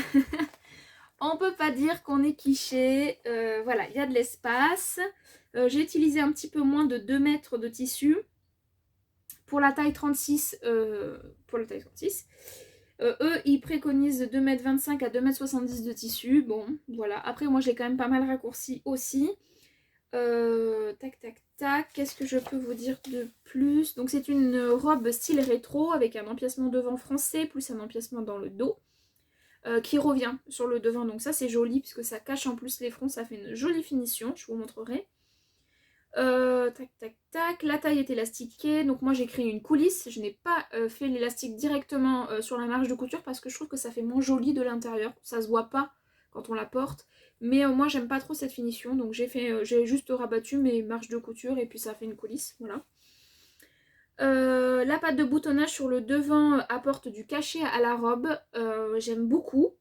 On peut pas dire qu'on est quiché. Voilà, il y a de l'espace. J'ai utilisé un petit peu moins de 2 mètres de tissu pour la taille 36. Eux, ils préconisent 2,25 m à 2,70 m de tissu. Bon, voilà. Après, moi, je l'ai quand même pas mal raccourci aussi. Tac, tac, tac. Qu'est-ce que je peux vous dire de plus? Donc, c'est une robe style rétro avec un empiècement devant français plus un empiècement dans le dos. qui revient sur le devant. Donc ça c'est joli puisque ça cache en plus les fronts, ça fait une jolie finition, je vous montrerai. Tac tac tac, la taille est élastiquée, donc moi j'ai créé une coulisse, je n'ai pas fait l'élastique directement sur la marge de couture parce que je trouve que ça fait moins joli de l'intérieur, ça se voit pas quand on la porte, mais moi j'aime pas trop cette finition, donc j'ai juste rabattu mes marges de couture et puis ça fait une coulisse, voilà. La patte de boutonnage sur le devant apporte du cachet à la robe, j'aime beaucoup.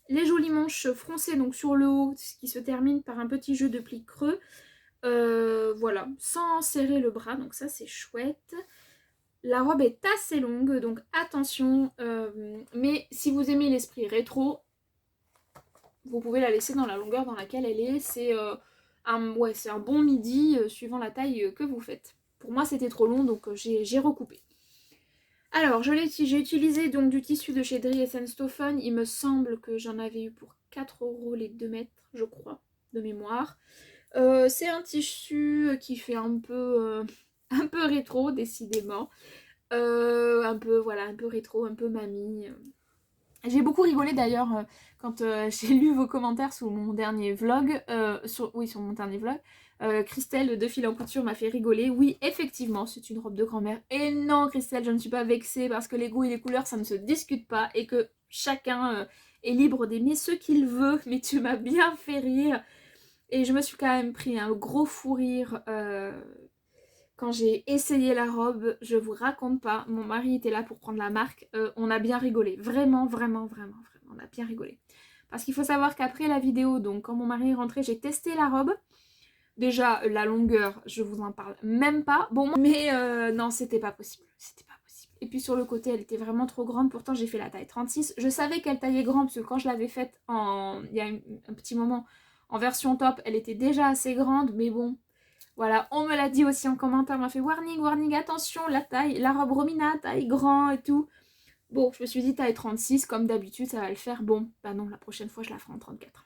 Les jolies manches froncées donc sur le haut, ce qui se termine par un petit jeu de plis creux. Voilà, sans serrer le bras, donc ça c'est chouette. La robe est assez longue, donc attention, mais si vous aimez l'esprit rétro, vous pouvez la laisser dans la longueur dans laquelle elle est. C'est c'est un bon midi suivant la taille que vous faites. Pour moi c'était trop long, donc j'ai recoupé. Alors j'ai utilisé donc du tissu de chez Dries Stoffen, il me semble que j'en avais eu pour 4 € les 2 mètres, je crois, de mémoire. C'est un tissu qui fait un peu rétro, décidément. Un peu rétro, un peu mamie. J'ai beaucoup rigolé d'ailleurs quand j'ai lu vos commentaires sous mon dernier vlog. Sur mon dernier vlog. Christelle de Fil en Couture m'a fait rigoler. Oui, effectivement, c'est une robe de grand-mère. Et non, Christelle, je ne suis pas vexée parce que les goûts et les couleurs, ça ne se discute pas. Et que chacun est libre d'aimer ce qu'il veut. Mais tu m'as bien fait rire. Et je me suis quand même pris un gros fou rire quand j'ai essayé la robe. Je vous raconte pas, mon mari était là pour prendre la marque. On a bien rigolé, vraiment, vraiment, vraiment, vraiment, on a bien rigolé. Parce qu'il faut savoir qu'après la vidéo, donc quand mon mari est rentré, j'ai testé la robe. Déjà, la longueur, je vous en parle même pas. Bon, mais non, c'était pas possible. C'était pas possible. Et puis sur le côté, elle était vraiment trop grande. Pourtant, j'ai fait la taille 36. Je savais qu'elle taillait grand parce que quand je l'avais faite il y a un petit moment en version top, elle était déjà assez grande. Mais bon, voilà. On me l'a dit aussi en commentaire. On m'a fait warning, warning, attention, la taille, la robe Romina, taille grand et tout. Bon, je me suis dit taille 36, comme d'habitude, ça va le faire. Bon, bah non, la prochaine fois, je la ferai en 34.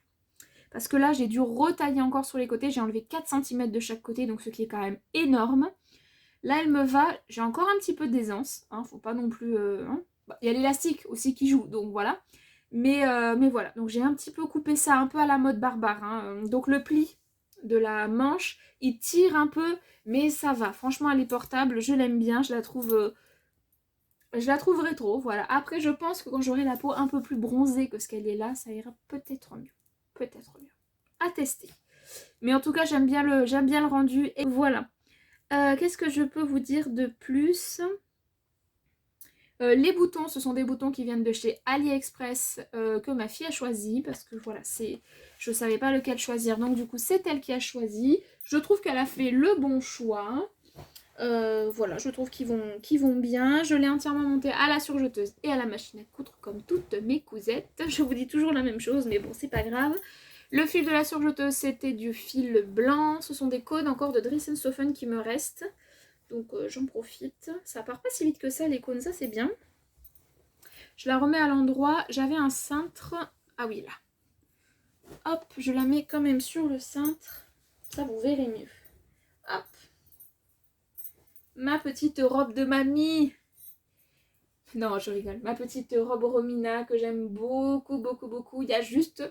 Parce que là, j'ai dû retailler encore sur les côtés. J'ai enlevé 4 cm de chaque côté, donc ce qui est quand même énorme. Là, elle me va. J'ai encore un petit peu d'aisance. Hein, faut pas non plus... Il y a l'élastique aussi qui joue, donc voilà. Mais voilà. Donc j'ai un petit peu coupé ça un peu à la mode barbare. Hein. Donc le pli de la manche, il tire un peu, mais ça va. Franchement, elle est portable. Je l'aime bien. Je la trouve rétro. Voilà. Après, je pense que quand j'aurai la peau un peu plus bronzée que ce qu'elle est là, ça ira peut-être mieux. Peut-être mieux. À tester. Mais en tout cas, j'aime bien le rendu. Et voilà. Qu'est-ce que je peux vous dire de plus ? Les boutons, ce sont des boutons qui viennent de chez AliExpress que ma fille a choisi. Parce que voilà, je ne savais pas lequel choisir. Donc du coup, c'est elle qui a choisi. Je trouve qu'elle a fait le bon choix. Voilà, je trouve qu'ils vont bien. Je l'ai entièrement monté à la surjeteuse et à la machine à coudre comme toutes mes cousettes. Je vous dis toujours la même chose, mais bon, c'est pas grave. Le fil de la surjeteuse, c'était du fil blanc. Ce sont des codes encore de Dries Stoffen qui me restent. Donc j'en profite. Ça part pas si vite que ça, les cônes, ça c'est bien. Je la remets à l'endroit. J'avais un cintre. Ah oui, là. Hop, je la mets quand même sur le cintre. Ça, vous verrez mieux. Hop. Ma petite robe de mamie. Non, je rigole. Ma petite robe Romina que j'aime beaucoup, beaucoup, beaucoup. Il y a juste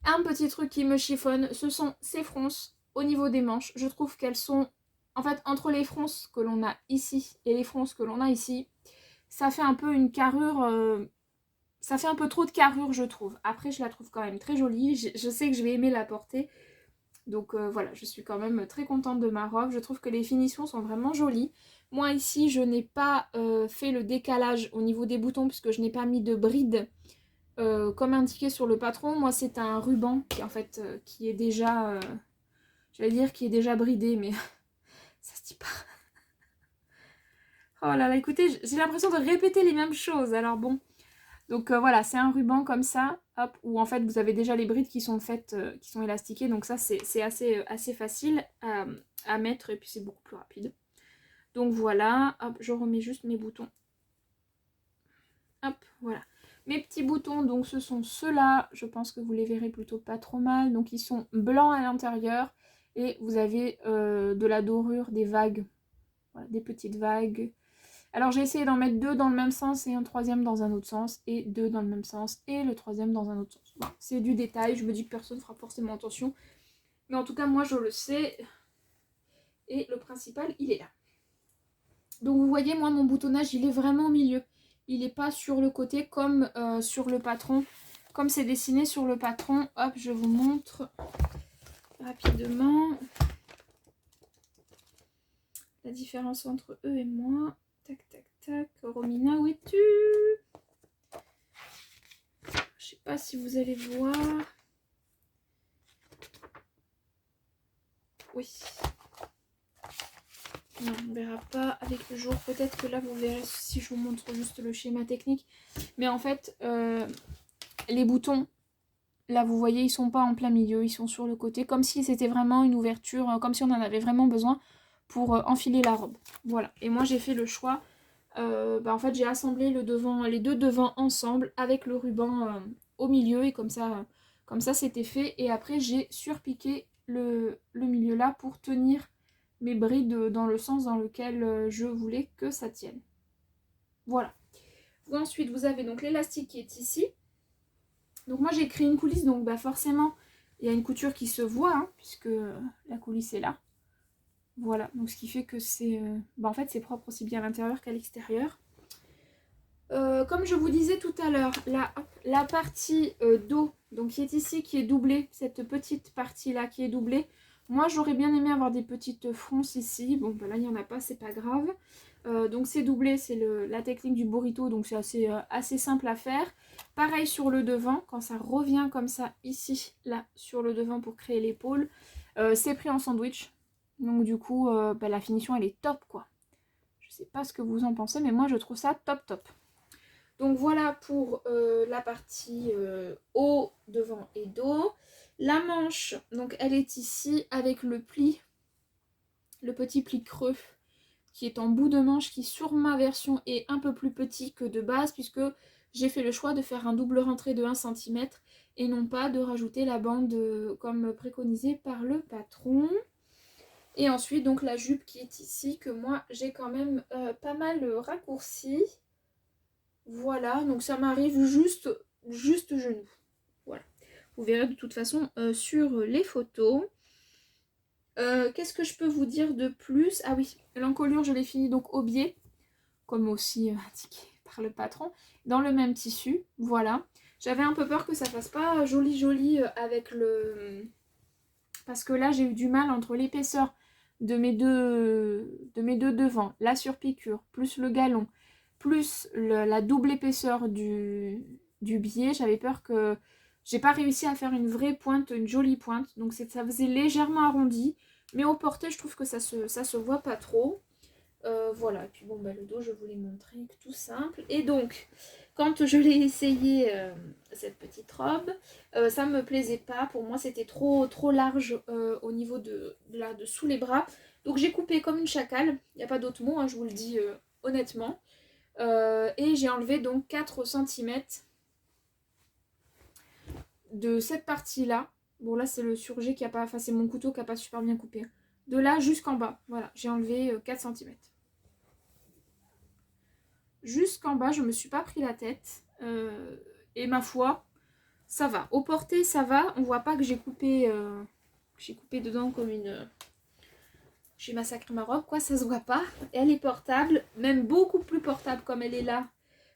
un petit truc qui me chiffonne. Ce sont ces fronces au niveau des manches. Je trouve qu'elles sont... En fait, entre les fronces que l'on a ici et les fronces que l'on a ici, ça fait un peu une carrure... Ça fait un peu trop de carrure, je trouve. Après, je la trouve quand même très jolie. Je sais que je vais aimer la porter. Donc voilà, je suis quand même très contente de ma robe. Je trouve que les finitions sont vraiment jolies. Moi ici, je n'ai pas fait le décalage au niveau des boutons puisque je n'ai pas mis de bride comme indiqué sur le patron. Moi, c'est un ruban qui en fait qui est déjà, j'allais dire qui est déjà bridé, mais ça se dit pas. Oh là là, écoutez, j'ai l'impression de répéter les mêmes choses. Alors bon, donc voilà, c'est un ruban comme ça, hop, où en fait vous avez déjà les brides qui sont faites, qui sont élastiquées, donc ça c'est assez facile à mettre et puis c'est beaucoup plus rapide. Donc voilà, hop, je remets juste mes boutons. Hop, voilà. Mes petits boutons, donc ce sont ceux-là, je pense que vous les verrez plutôt pas trop mal. Donc ils sont blancs à l'intérieur et vous avez de la dorure, des vagues, voilà, des petites vagues. Alors j'ai essayé d'en mettre 2 dans le même sens et un troisième dans un autre sens, et 2 dans le même sens et le troisième dans un autre sens. Bon, c'est du détail, je me dis que personne ne fera forcément attention. Mais en tout cas, moi je le sais. Et le principal, il est là. Donc vous voyez, moi mon boutonnage, il est vraiment au milieu. Il n'est pas sur le côté comme sur le patron. Comme c'est dessiné sur le patron, hop, je vous montre rapidement la différence entre eux et moi. Tac, tac, tac. Romina, où es-tu? Je sais pas si vous allez voir. Oui. Non, on ne verra pas avec le jour. Peut-être que là, vous verrez si je vous montre juste le schéma technique. Mais en fait, les boutons, là, vous voyez, ils sont pas en plein milieu. Ils sont sur le côté, comme si c'était vraiment une ouverture, comme si on en avait vraiment besoin pour enfiler la robe. Voilà. Et moi, j'ai fait le choix. En fait, j'ai assemblé les deux devants ensemble avec le ruban au milieu. Et comme ça c'était fait. Et après, j'ai surpiqué le milieu là pour tenir mes brides dans le sens dans lequel je voulais que ça tienne. Voilà. Ensuite, vous avez donc l'élastique qui est ici. Donc moi, j'ai créé une coulisse, donc forcément, il y a une couture qui se voit, hein, puisque la coulisse est là. Voilà, donc ce qui fait que c'est en fait, c'est propre aussi bien à l'intérieur qu'à l'extérieur. Comme je vous disais tout à l'heure, la partie dos, donc qui est ici, qui est doublée, cette petite partie-là qui est doublée, moi, j'aurais bien aimé avoir des petites fronces ici. Bon, là, il n'y en a pas, c'est pas grave. Donc, c'est doublé, c'est la technique du burrito. Donc, c'est assez simple à faire. Pareil sur le devant, quand ça revient comme ça, ici, là, sur le devant pour créer l'épaule. C'est pris en sandwich. Donc, du coup, la finition, elle est top, quoi. Je sais pas ce que vous en pensez, mais moi, je trouve ça top, top. Donc, voilà pour la partie haut, devant et dos. La manche, donc elle est ici avec le pli, le petit pli creux qui est en bout de manche, qui sur ma version est un peu plus petit que de base puisque j'ai fait le choix de faire un double rentré de 1 cm et non pas de rajouter la bande comme préconisé par le patron. Et ensuite donc la jupe qui est ici que moi j'ai quand même pas mal raccourci. Voilà, donc ça m'arrive juste genou. Voilà. Vous verrez de toute façon sur les photos. Qu'est-ce que je peux vous dire de plus? Ah oui, l'encolure, je l'ai fini donc au biais, comme aussi indiqué par le patron, dans le même tissu. Voilà. J'avais un peu peur que ça fasse pas joli avec le... Parce que là, j'ai eu du mal entre l'épaisseur de mes deux devants, la surpiqûre, plus le galon, plus la double épaisseur du biais. J'avais peur que... J'ai pas réussi à faire une vraie pointe, une jolie pointe. Donc ça faisait légèrement arrondi. Mais au porté, je trouve que ça se voit pas trop. Voilà. Et puis bon, le dos, je vous l'ai montré. Tout simple. Et donc, quand je l'ai essayé, cette petite robe, ça me plaisait pas. Pour moi, c'était trop large au niveau de sous les bras. Donc j'ai coupé comme une chacale. Il n'y a pas d'autre mot, hein, je vous le dis honnêtement. Et j'ai enlevé donc 4 cm de cette partie-là. Bon, là, c'est le surjet qui a pas... Enfin, c'est mon couteau qui a pas super bien coupé. De là jusqu'en bas. Voilà, j'ai enlevé 4 cm. Jusqu'en bas, je me suis pas pris la tête. Et ma foi, ça va. Au porté, ça va. On voit pas que j'ai coupé... J'ai coupé dedans comme une... J'ai massacré ma robe, quoi. Ça se voit pas. Elle est portable. Même beaucoup plus portable comme elle est là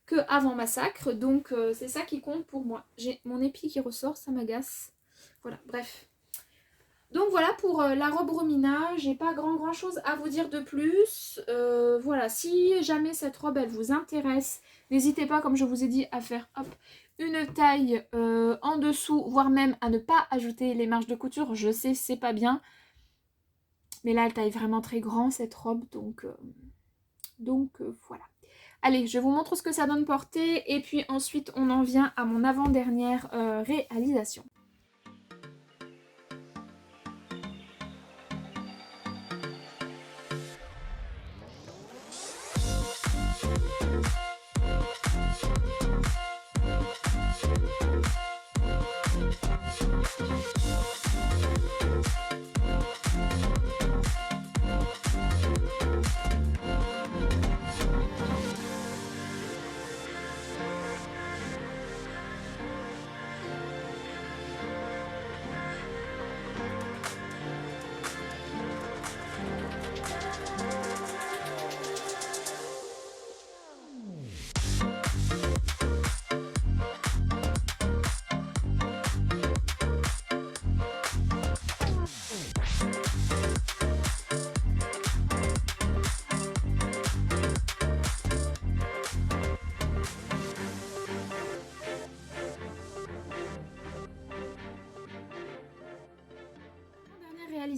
que avant massacre. Donc, c'est ça qui compte pour moi. J'ai mon épi qui ressort. Ça m'agace. Voilà, bref. Donc voilà pour la robe Romina, j'ai pas grand chose à vous dire de plus. Voilà, si jamais cette robe elle vous intéresse, n'hésitez pas comme je vous ai dit à faire une taille en dessous, voire même à ne pas ajouter les marges de couture. Je sais c'est pas bien, mais là elle taille vraiment très grand cette robe, donc voilà. Allez, je vous montre ce que ça donne portée et puis ensuite on en vient à mon avant-dernière réalisation.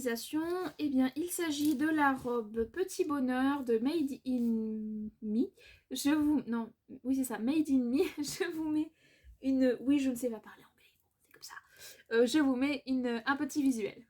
réalisation, eh bien, il s'agit de la robe Petit Bonheur de Made in Me. Non, oui, c'est ça, Made in Me. Je vous mets une... Oui, je ne sais pas parler anglais, c'est comme ça. Je vous mets un petit visuel.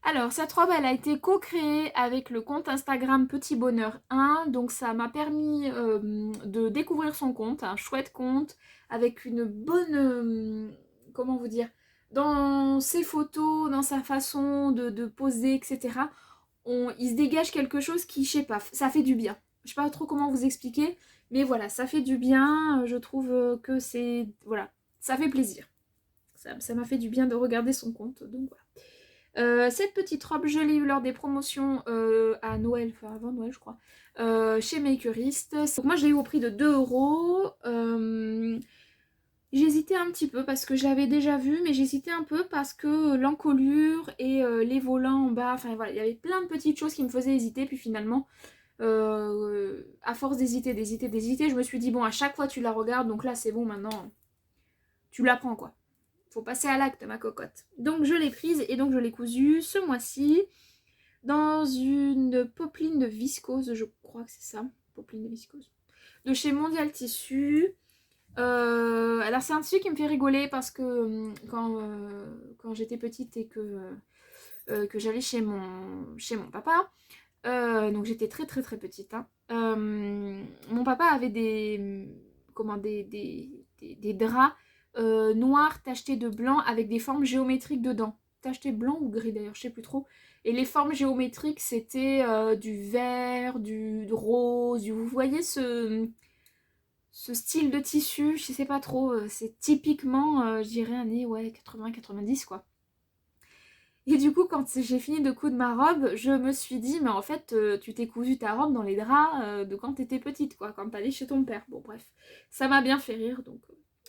Alors, cette robe, elle a été co-créée avec le compte Instagram Petit Bonheur 1. Donc, ça m'a permis de découvrir son compte, un chouette compte, avec une bonne... comment vous dire, dans ses photos, dans sa façon de poser, etc. Il se dégage quelque chose qui, je sais pas, ça fait du bien. Je sais pas trop comment vous expliquer, mais voilà, ça fait du bien. Je trouve que c'est... Voilà, ça fait plaisir. Ça m'a fait du bien de regarder son compte, donc voilà. Cette petite robe, je l'ai eu lors des promotions à Noël, enfin avant Noël je crois, chez Makerist. Donc moi je l'ai eu au prix de 2 €. J'hésitais un petit peu parce que je l'avais déjà vu, mais j'hésitais un peu parce que l'encolure et les volants en bas, enfin voilà, il y avait plein de petites choses qui me faisaient hésiter, puis finalement, à force d'hésiter, je me suis dit bon, à chaque fois tu la regardes, donc là c'est bon, maintenant tu la prends quoi. Faut passer à l'acte, ma cocotte. Donc je l'ai prise et donc je l'ai cousue ce mois-ci dans une popeline de viscose, je crois que c'est ça, popeline de viscose, de chez Mondial Tissu. Alors c'est un tissu qui me fait rigoler parce que quand j'étais petite et que j'allais chez mon papa, donc j'étais très très très petite, hein, mon papa avait des draps noirs tachetés de blanc avec des formes géométriques dedans. Tachetés blanc ou gris d'ailleurs, je sais plus trop. Et les formes géométriques, c'était du vert, du rose, vous voyez ce style de tissu, je sais pas trop, c'est typiquement, je dirais, années 80-90 quoi. Et du coup, quand j'ai fini de coudre ma robe, je me suis dit, mais en fait, tu t'es cousu ta robe dans les draps de quand t'étais petite, quoi, quand t'allais chez ton père. Bon, bref, ça m'a bien fait rire,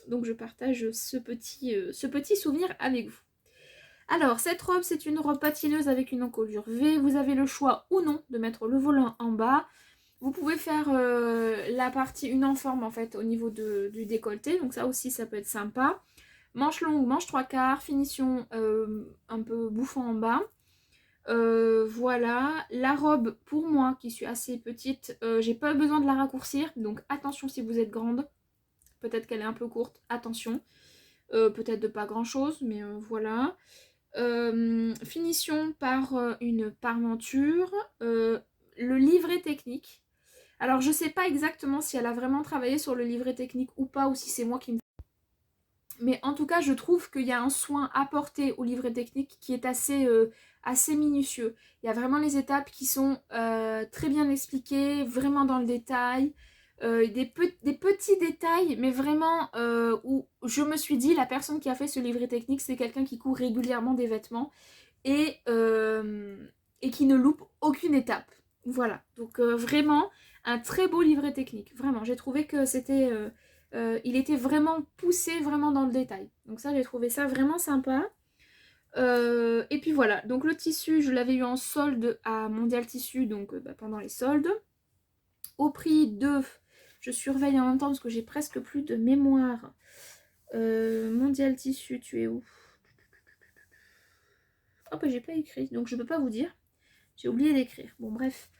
donc je partage ce petit souvenir avec vous. Alors, cette robe, c'est une robe patineuse avec une encolure V. Vous avez le choix ou non de mettre le volant en bas. Vous pouvez faire la partie uniforme, en fait, au niveau du décolleté, donc ça aussi, ça peut être sympa. Manche longue, manche 3/4, finition un peu bouffant en bas. Voilà, la robe pour moi qui suis assez petite, j'ai pas besoin de la raccourcir, donc attention si vous êtes grande, peut-être qu'elle est un peu courte, attention, peut-être de pas grand chose, mais voilà. Finition par une parmenture, le livret technique. Alors je sais pas exactement si elle a vraiment travaillé sur le livret technique ou pas, ou si c'est moi qui me... Mais en tout cas, je trouve qu'il y a un soin apporté au livret technique qui est assez minutieux. Il y a vraiment les étapes qui sont très bien expliquées, vraiment dans le détail. Des petits détails, mais vraiment où je me suis dit, la personne qui a fait ce livret technique, c'est quelqu'un qui coud régulièrement des vêtements et qui ne loupe aucune étape. Voilà, donc vraiment un très beau livret technique. Vraiment, j'ai trouvé que c'était... il était vraiment poussé vraiment dans le détail. Donc ça, j'ai trouvé ça vraiment sympa. Et puis voilà, donc le tissu, je l'avais eu en solde à Mondial Tissu, donc pendant les soldes. Au prix de... Je surveille en même temps parce que j'ai presque plus de mémoire. Mondial Tissu, tu es où? Hop, j'ai pas écrit, donc je peux pas vous dire. J'ai oublié d'écrire. Bon, bref.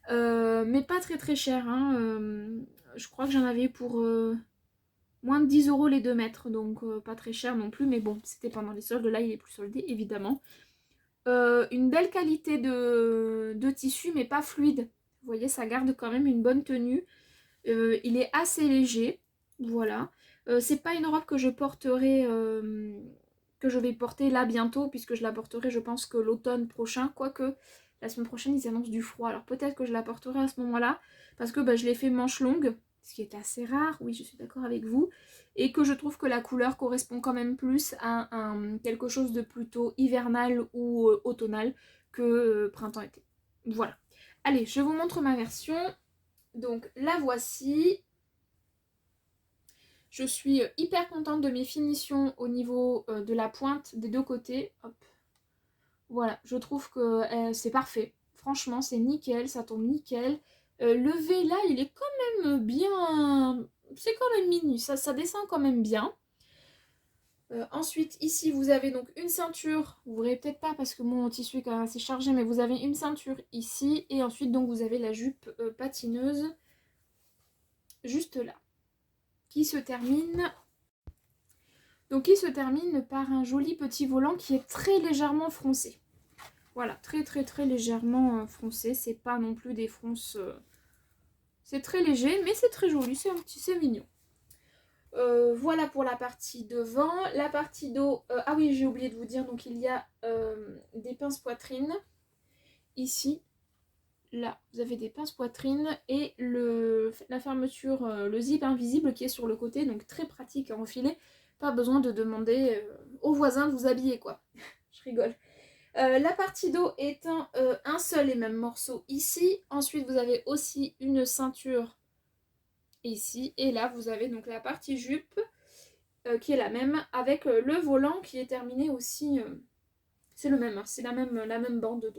Mais pas très très cher. Hein. Je crois que j'en avais pour moins de 10 € les 2 mètres. Donc pas très cher non plus. Mais bon, c'était pendant les soldes. Là, il est plus soldé, évidemment. Une belle qualité de tissu, mais pas fluide. Vous voyez, ça garde quand même une bonne tenue. Il est assez léger. Voilà. C'est pas une robe que je porterai... que je vais porter là bientôt, puisque je la porterai, je pense, que l'automne prochain. Quoique, la semaine prochaine, ils annoncent du froid. Alors peut-être que je la porterai à ce moment-là, parce que je l'ai fait manche longue, ce qui est assez rare, oui, je suis d'accord avec vous. Et que je trouve que la couleur correspond quand même plus à quelque chose de plutôt hivernal ou automnal que printemps-été. Voilà. Allez, je vous montre ma version. Donc la voici. Je suis hyper contente de mes finitions au niveau de la pointe des deux côtés. Hop. Voilà, je trouve que c'est parfait. Franchement, c'est nickel, ça tombe nickel. Le V là, il est quand même bien... c'est quand même mini, ça descend quand même bien. Ensuite, ici, vous avez donc une ceinture. Vous verrez peut-être pas parce que mon tissu est quand même assez chargé, mais vous avez une ceinture ici. Et ensuite, donc, vous avez la jupe patineuse juste là, qui se termine. Donc, qui se termine par un joli petit volant qui est très légèrement froncé. Voilà, très très très légèrement froncé. C'est pas non plus des fronces. C'est très léger, mais c'est très joli. C'est mignon. Voilà pour la partie devant. La partie dos, ah oui, j'ai oublié de vous dire, donc il y a des pinces poitrine. Ici, là, vous avez des pinces poitrine et la fermeture, le zip invisible qui est sur le côté, donc très pratique à enfiler. Pas besoin de demander aux voisins de vous habiller, quoi. Je rigole. La partie dos est un seul et même morceau ici. Ensuite, vous avez aussi une ceinture ici. Et là, vous avez donc la partie jupe qui est la même avec le volant qui est terminé aussi. C'est le même, hein, c'est la même bande.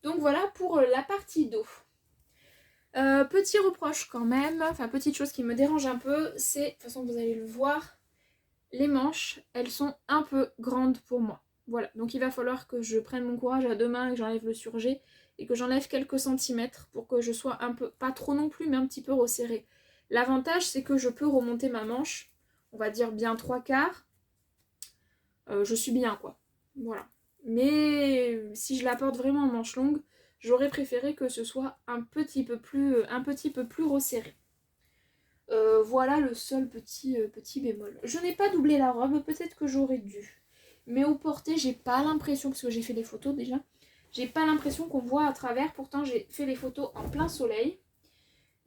Donc voilà pour la partie dos. Petit reproche quand même, enfin petite chose qui me dérange un peu, c'est, de toute façon vous allez le voir, les manches, elles sont un peu grandes pour moi. Voilà, donc il va falloir que je prenne mon courage à deux mains et que j'enlève le surjet et que j'enlève quelques centimètres pour que je sois un peu, pas trop non plus, mais un petit peu resserrée. L'avantage, c'est que je peux remonter ma manche, on va dire bien 3/4. Je suis bien, quoi. Voilà. Mais si je la porte vraiment en manche longue, j'aurais préféré que ce soit un petit peu plus resserré. Voilà le seul petit bémol. Je n'ai pas doublé la robe, peut-être que j'aurais dû. Mais au porté, j'ai pas l'impression, parce que j'ai fait des photos déjà, j'ai pas l'impression qu'on voit à travers. Pourtant, j'ai fait les photos en plein soleil.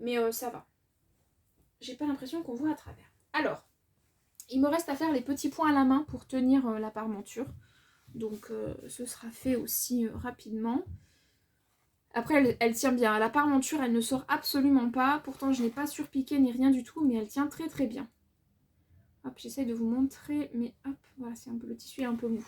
Mais ça va. J'ai pas l'impression qu'on voit à travers. Alors, il me reste à faire les petits points à la main pour tenir la parmenture. Donc ce sera fait aussi rapidement. Après elle tient bien. La parmenture elle ne sort absolument pas. Pourtant je n'ai pas surpiqué ni rien du tout. Mais elle tient très très bien. Hop, j'essaie de vous montrer. Mais hop, voilà, c'est un peu, le tissu est un peu mou.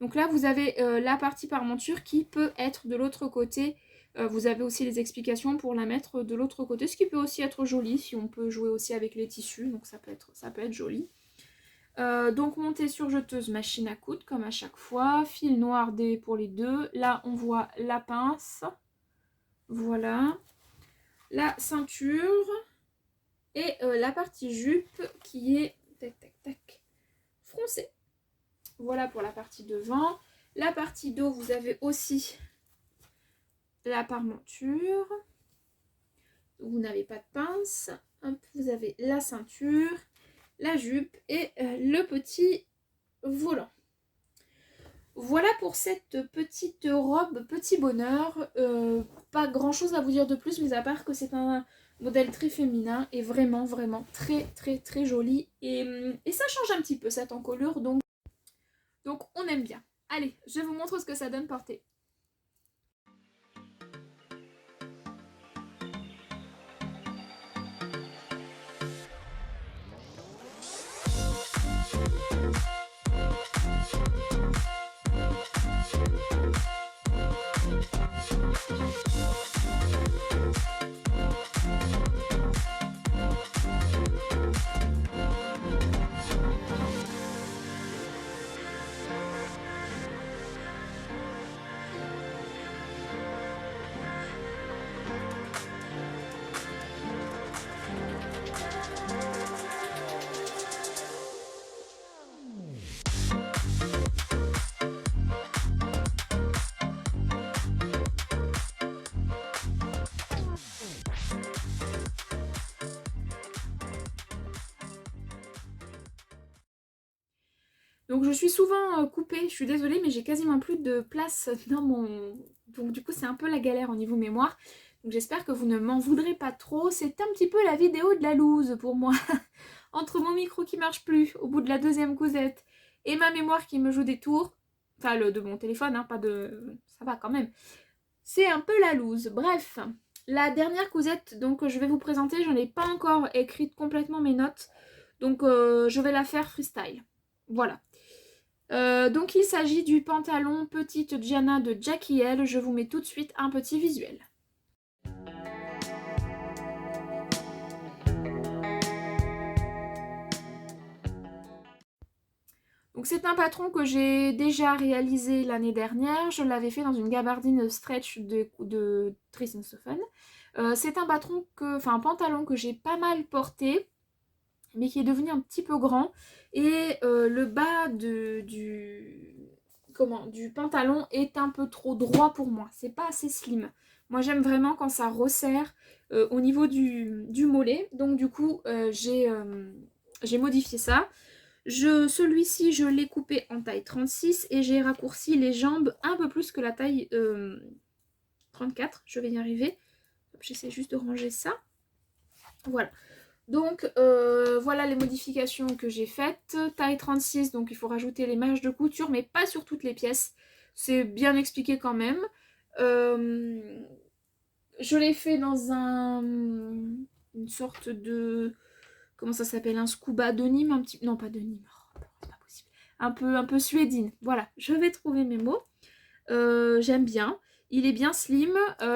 Donc là vous avez la partie parmenture qui peut être de l'autre côté. Vous avez aussi les explications pour la mettre de l'autre côté. Ce qui peut aussi être joli. Si on peut jouer aussi avec les tissus. Donc ça peut être joli. Donc montée sur jeteuse, machine à coudre comme à chaque fois, fil noir pour les deux. Là on voit la pince, voilà, la ceinture et la partie jupe qui est tac tac tac froncée. Voilà pour la partie devant. La partie dos, vous avez aussi la parmenture. Vous n'avez pas de pince. Hop, vous avez la ceinture, la jupe et le petit volant. Voilà pour cette petite robe, petit bonheur. Pas grand chose à vous dire de plus, mais à part que c'est un modèle très féminin et vraiment, vraiment très, très, très joli. Et ça change un petit peu cette encolure, donc on aime bien. Allez, je vous montre ce que ça donne porté. Donc je suis souvent coupée, je suis désolée, mais j'ai quasiment plus de place dans mon... Donc du coup c'est un peu la galère au niveau mémoire. Donc j'espère que vous ne m'en voudrez pas trop. C'est un petit peu la vidéo de la loose pour moi. Entre mon micro qui marche plus au bout de la deuxième cousette et ma mémoire qui me joue des tours. Enfin de mon téléphone, hein, pas de... Ça va quand même. C'est un peu la loose. Bref, la dernière cousette donc, que je vais vous présenter, je n'ai pas encore écrite complètement mes notes. Donc je vais la faire freestyle. Voilà. Donc il s'agit du pantalon Petite Gianna de Jackie L. Je vous mets tout de suite un petit visuel. Donc c'est un patron que j'ai déjà réalisé l'année dernière. Je l'avais fait dans une gabardine stretch de Tristan Stephen. C'est un patron un pantalon que j'ai pas mal porté, mais qui est devenu un petit peu grand. Et le bas du pantalon est un peu trop droit pour moi. C'est pas assez slim. Moi j'aime vraiment quand ça resserre au niveau du mollet. Donc du coup j'ai modifié ça. Celui-ci je l'ai coupé en taille 36 et j'ai raccourci les jambes un peu plus que la taille 34. Je vais y arriver. J'essaie juste de ranger ça. Voilà. Donc voilà les modifications que j'ai faites. Taille 36, donc il faut rajouter les mailles de couture, mais pas sur toutes les pièces. C'est bien expliqué quand même. Je l'ai fait dans une sorte de... Comment ça s'appelle? Un scuba de Nîmes, un petit... Non, pas de Nîmes. Oh, c'est pas possible. Un peu suédine. Voilà, je vais trouver mes mots. J'aime bien. Il est bien slim.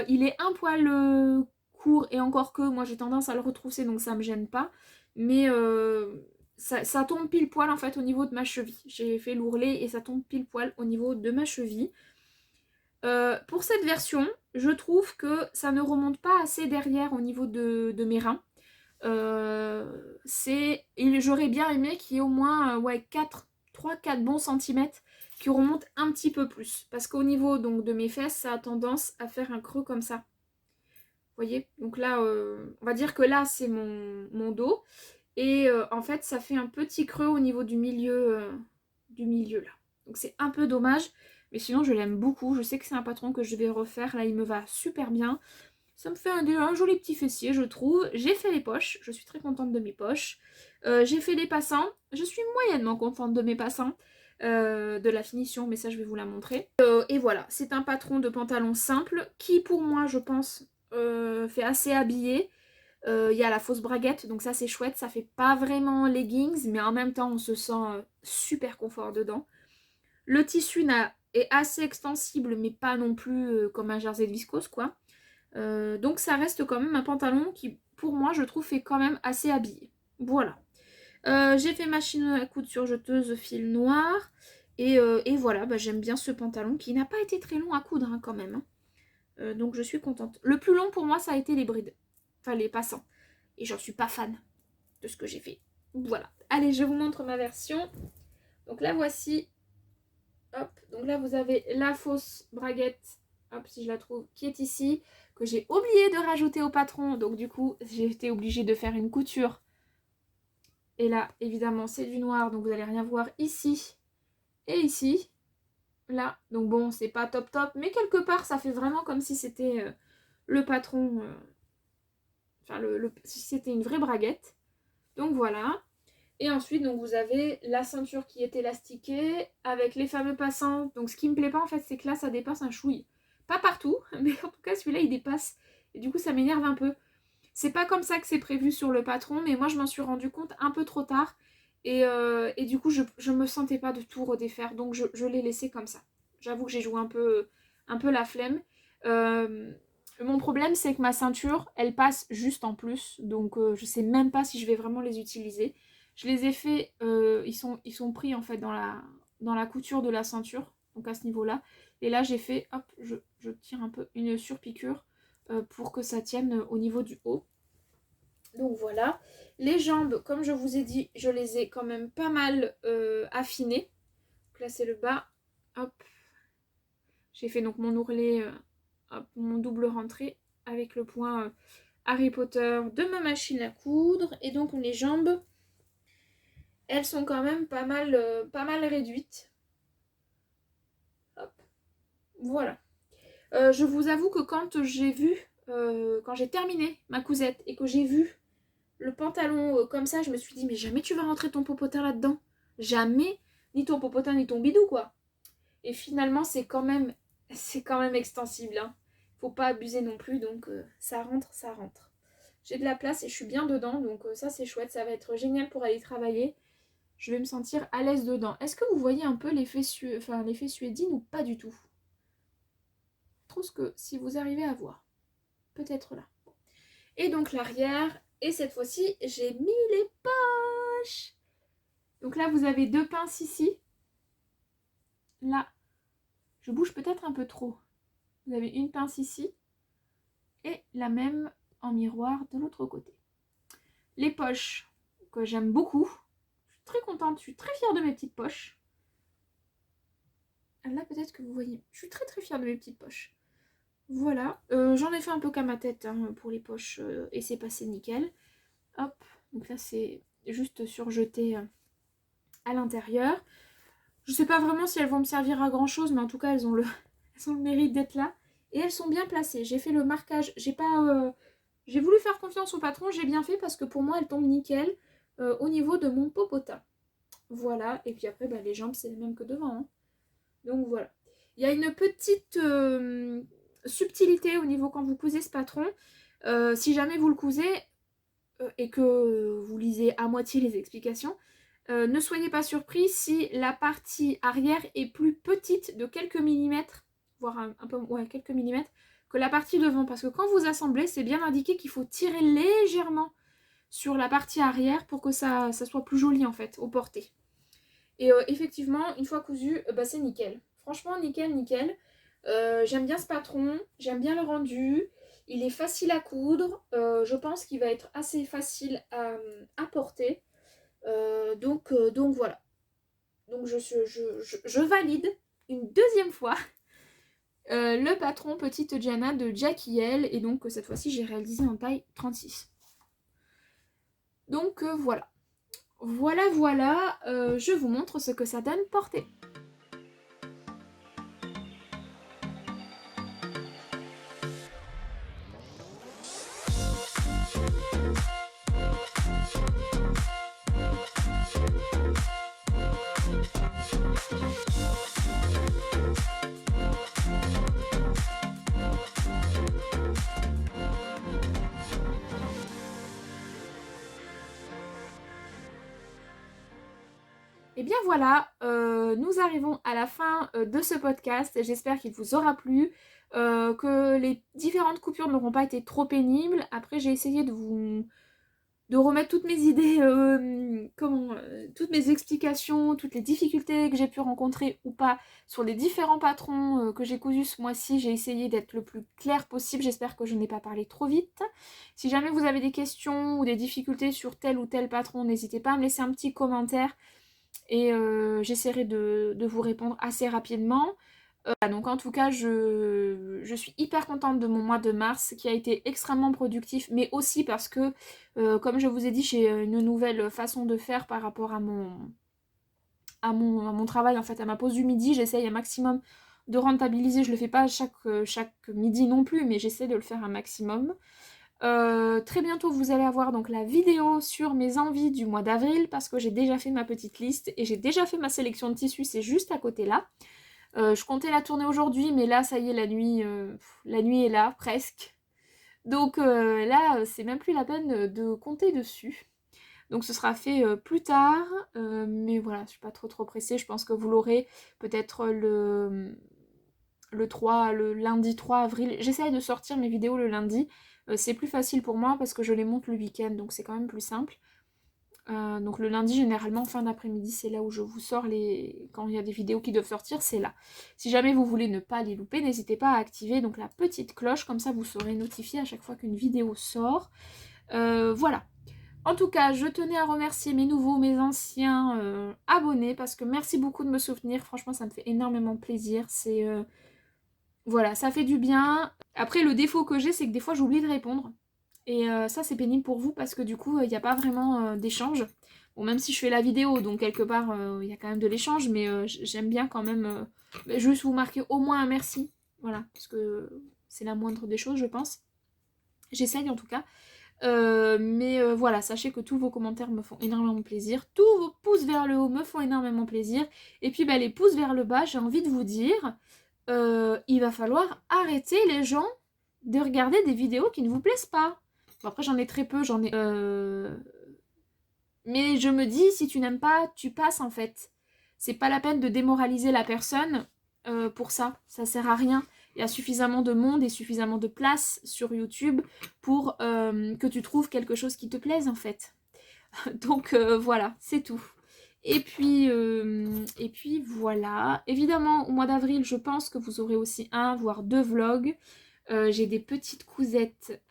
Il est un poil court et encore que moi j'ai tendance à le retrousser donc ça me gêne pas. Mais ça tombe pile poil en fait au niveau de ma cheville. J'ai fait l'ourlet et ça tombe pile poil au niveau de ma cheville. Pour cette version, je trouve que ça ne remonte pas assez derrière au niveau de mes reins. J'aurais bien aimé qu'il y ait au moins 3-4 bons centimètres qui remontent un petit peu plus. Parce qu'au niveau donc, de mes fesses, ça a tendance à faire un creux comme ça. Vous voyez? Donc là, on va dire que là, c'est mon dos. Et en fait, ça fait un petit creux au niveau du milieu là. Donc c'est un peu dommage. Mais sinon, je l'aime beaucoup. Je sais que c'est un patron que je vais refaire. Là, il me va super bien. Ça me fait un joli petit fessier, je trouve. J'ai fait les poches. Je suis très contente de mes poches. J'ai fait les passants. Je suis moyennement contente de mes passants. De la finition, mais ça, je vais vous la montrer. Et voilà, c'est un patron de pantalon simple qui, pour moi, je pense, fait assez habillé. Il y a la fausse braguette, donc ça, c'est chouette. Ça fait pas vraiment leggings, mais en même temps, on se sent super confort dedans. Le tissu est assez extensible, mais pas non plus comme un jersey de viscose, quoi. Donc ça reste quand même un pantalon qui, pour moi, je trouve, fait quand même assez habillé. Voilà. J'ai fait machine à coudre sur jeteuse fil noir. Et voilà, j'aime bien ce pantalon qui n'a pas été très long à coudre hein, quand même. Hein. Donc je suis contente. Le plus long pour moi, ça a été les brides. Enfin, les passants. Et j'en suis pas fan de ce que j'ai fait. Voilà. Allez, je vous montre ma version. Donc là, voici. Hop. Donc là, vous avez la fausse braguette. Hop, si je la trouve, qui est ici. Que j'ai oublié de rajouter au patron. Donc du coup, j'ai été obligée de faire une couture. Et là, évidemment, c'est du noir. Donc vous n'allez rien voir ici. Et ici. Là. Donc bon, c'est pas top top. Mais quelque part, ça fait vraiment comme si c'était le patron... Enfin, si c'était une vraie braguette. Donc voilà. Et ensuite, donc, vous avez la ceinture qui est élastiquée avec les fameux passants. Donc ce qui me plaît pas en fait, c'est que là, ça dépasse un chouille. Pas partout, mais en tout cas, celui-là, il dépasse. Et du coup, ça m'énerve un peu. C'est pas comme ça que c'est prévu sur le patron, mais moi, je m'en suis rendu compte un peu trop tard. Et du coup, je me sentais pas de tout redéfaire. Donc je l'ai laissé comme ça. J'avoue que j'ai joué un peu la flemme. Mon problème, c'est que ma ceinture, elle passe juste en plus. Donc, je sais même pas si je vais vraiment les utiliser. Je les ai fait, ils sont pris en fait dans la couture de la ceinture. Donc, à ce niveau-là. Et là, j'ai fait, hop, je tire un peu une surpiqûre pour que ça tienne au niveau du haut. Donc, voilà. Les jambes, comme je vous ai dit, je les ai quand même pas mal affinées. Donc, là, c'est le bas. Hop. J'ai fait donc mon ourlet... mon double rentrée avec le point Harry Potter de ma machine à coudre. Et donc les jambes, elles sont quand même pas mal réduites. Hop. Voilà. Je vous avoue que quand j'ai terminé ma cousette et que j'ai vu le pantalon comme ça, je me suis dit mais jamais tu vas rentrer ton popotin là-dedans. Jamais. Ni ton popotin ni ton bidou quoi. Et finalement c'est quand même extensible. Hein. Faut pas abuser non plus, donc ça rentre. J'ai de la place et je suis bien dedans, donc ça c'est chouette, ça va être génial pour aller travailler. Je vais me sentir à l'aise dedans. Est-ce que vous voyez un peu l'effet suédine ou pas du tout? Trop ce que si vous arrivez à voir. Peut-être là. Et donc l'arrière, et cette fois-ci j'ai mis les poches. Donc là vous avez 2 pinces ici. là, je bouge peut-être un peu trop. Vous avez une pince ici et la même en miroir de l'autre côté. Les poches que j'aime beaucoup. Je suis très contente, je suis très fière de mes petites poches. Là, peut-être que vous voyez, je suis très très fière de mes petites poches. Voilà, j'en ai fait un peu qu'à ma tête hein, pour les poches et c'est passé nickel. Hop, donc là c'est juste surjeté à l'intérieur. Je sais pas vraiment si elles vont me servir à grand chose, mais en tout cas elles ont le mérite d'être là. Et elles sont bien placées. J'ai fait le marquage, j'ai voulu faire confiance au patron, j'ai bien fait parce que pour moi elles tombent nickel au niveau de mon popotin. Voilà, et puis après les jambes c'est les mêmes que devant. Hein. Donc voilà. Il y a une petite subtilité au niveau quand vous cousez ce patron. Si jamais vous le cousez et que vous lisez à moitié les explications, ne soyez pas surpris si la partie arrière est plus petite de quelques millimètres, voire un peu, ouais, quelques millimètres, que la partie devant. Parce que quand vous assemblez, c'est bien indiqué qu'il faut tirer légèrement sur la partie arrière pour que ça soit plus joli en fait, au porté. Et effectivement, une fois cousu, c'est nickel. Franchement, nickel, nickel. J'aime bien ce patron, j'aime bien le rendu. Il est facile à coudre. Je pense qu'il va être assez facile à porter. Donc voilà. Donc je valide une deuxième fois le patron Petite Diana de Jackie L. Et donc cette fois-ci, j'ai réalisé en taille 36. Donc voilà. Voilà, je vous montre ce que ça donne porté. Et bien voilà, nous arrivons à la fin de ce podcast. J'espère qu'il vous aura plu, que les différentes coupures n'auront pas été trop pénibles. Après, j'ai essayé de remettre toutes mes idées, toutes mes explications, toutes les difficultés que j'ai pu rencontrer ou pas sur les différents patrons que j'ai cousus ce mois-ci. J'ai essayé d'être le plus clair possible. J'espère que je n'ai pas parlé trop vite. Si jamais vous avez des questions ou des difficultés sur tel ou tel patron, n'hésitez pas à me laisser un petit commentaire. Et j'essaierai de vous répondre assez rapidement. Donc en tout cas, je suis hyper contente de mon mois de mars qui a été extrêmement productif, mais aussi parce que, comme je vous ai dit, j'ai une nouvelle façon de faire par rapport à mon travail, en fait, à ma pause du midi. J'essaye un maximum de rentabiliser. Je le fais pas chaque midi non plus, mais j'essaie de le faire un maximum. Très bientôt vous allez avoir donc la vidéo sur mes envies du mois d'avril parce que j'ai déjà fait ma petite liste et j'ai déjà fait ma sélection de tissus, c'est juste à côté là. Je comptais la tourner aujourd'hui mais là ça y est la nuit est là presque. Donc là c'est même plus la peine de compter dessus. Donc ce sera fait plus tard mais voilà je suis pas trop pressée, je pense que vous l'aurez peut-être le lundi 3 avril. J'essaye de sortir mes vidéos le lundi. C'est plus facile pour moi parce que je les monte le week-end, donc c'est quand même plus simple. Donc le lundi, généralement, fin d'après-midi, c'est là où je vous sors quand il y a des vidéos qui doivent sortir, c'est là. Si jamais vous voulez ne pas les louper, n'hésitez pas à activer donc la petite cloche, comme ça vous serez notifié à chaque fois qu'une vidéo sort. Voilà. En tout cas, je tenais à remercier mes nouveaux, mes anciens abonnés, parce que merci beaucoup de me soutenir. Franchement, ça me fait énormément plaisir. Voilà, ça fait du bien. Après, le défaut que j'ai, c'est que des fois, j'oublie de répondre. Et ça, c'est pénible pour vous parce que du coup, il n'y a pas vraiment d'échange. Bon, même si je fais la vidéo, donc quelque part, il y a quand même de l'échange, mais j'aime bien quand même juste vous marquer au moins un merci. Voilà, parce que c'est la moindre des choses, je pense. J'essaye en tout cas. Mais voilà, sachez que tous vos commentaires me font énormément plaisir. Tous vos pouces vers le haut me font énormément plaisir. Et puis, les pouces vers le bas, j'ai envie de vous dire... il va falloir arrêter les gens de regarder des vidéos qui ne vous plaisent pas. Bon, après j'en ai très peu, mais je me dis, si tu n'aimes pas, tu passes en fait. C'est pas la peine de démoraliser la personne pour ça sert à rien. Il y a suffisamment de monde et suffisamment de place sur YouTube pour que tu trouves quelque chose qui te plaise en fait. Donc voilà, c'est tout. Et puis voilà. Évidemment, au mois d'avril, je pense que vous aurez aussi un, voire deux vlogs. J'ai des petites cousettes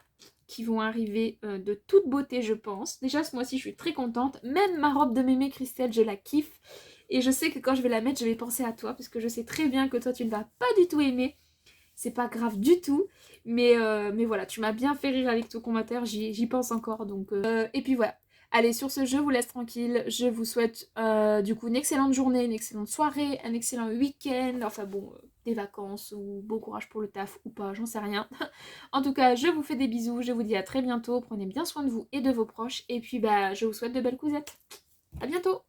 qui vont arriver de toute beauté, je pense. Déjà, ce mois-ci, je suis très contente. Même ma robe de mémé Christelle, je la kiffe. Et je sais que quand je vais la mettre, je vais penser à toi, parce que je sais très bien que toi, tu ne vas pas du tout aimer. C'est pas grave du tout. Mais voilà, tu m'as bien fait rire avec ton commentaire, j'y pense encore. Donc, et puis voilà. Allez, sur ce, je vous laisse tranquille. Je vous souhaite du coup une excellente journée, une excellente soirée, un excellent week-end. Enfin bon, des vacances ou bon courage pour le taf ou pas, j'en sais rien. En tout cas, je vous fais des bisous. Je vous dis à très bientôt. Prenez bien soin de vous et de vos proches. Et puis, bah, je vous souhaite de belles cousettes. À bientôt!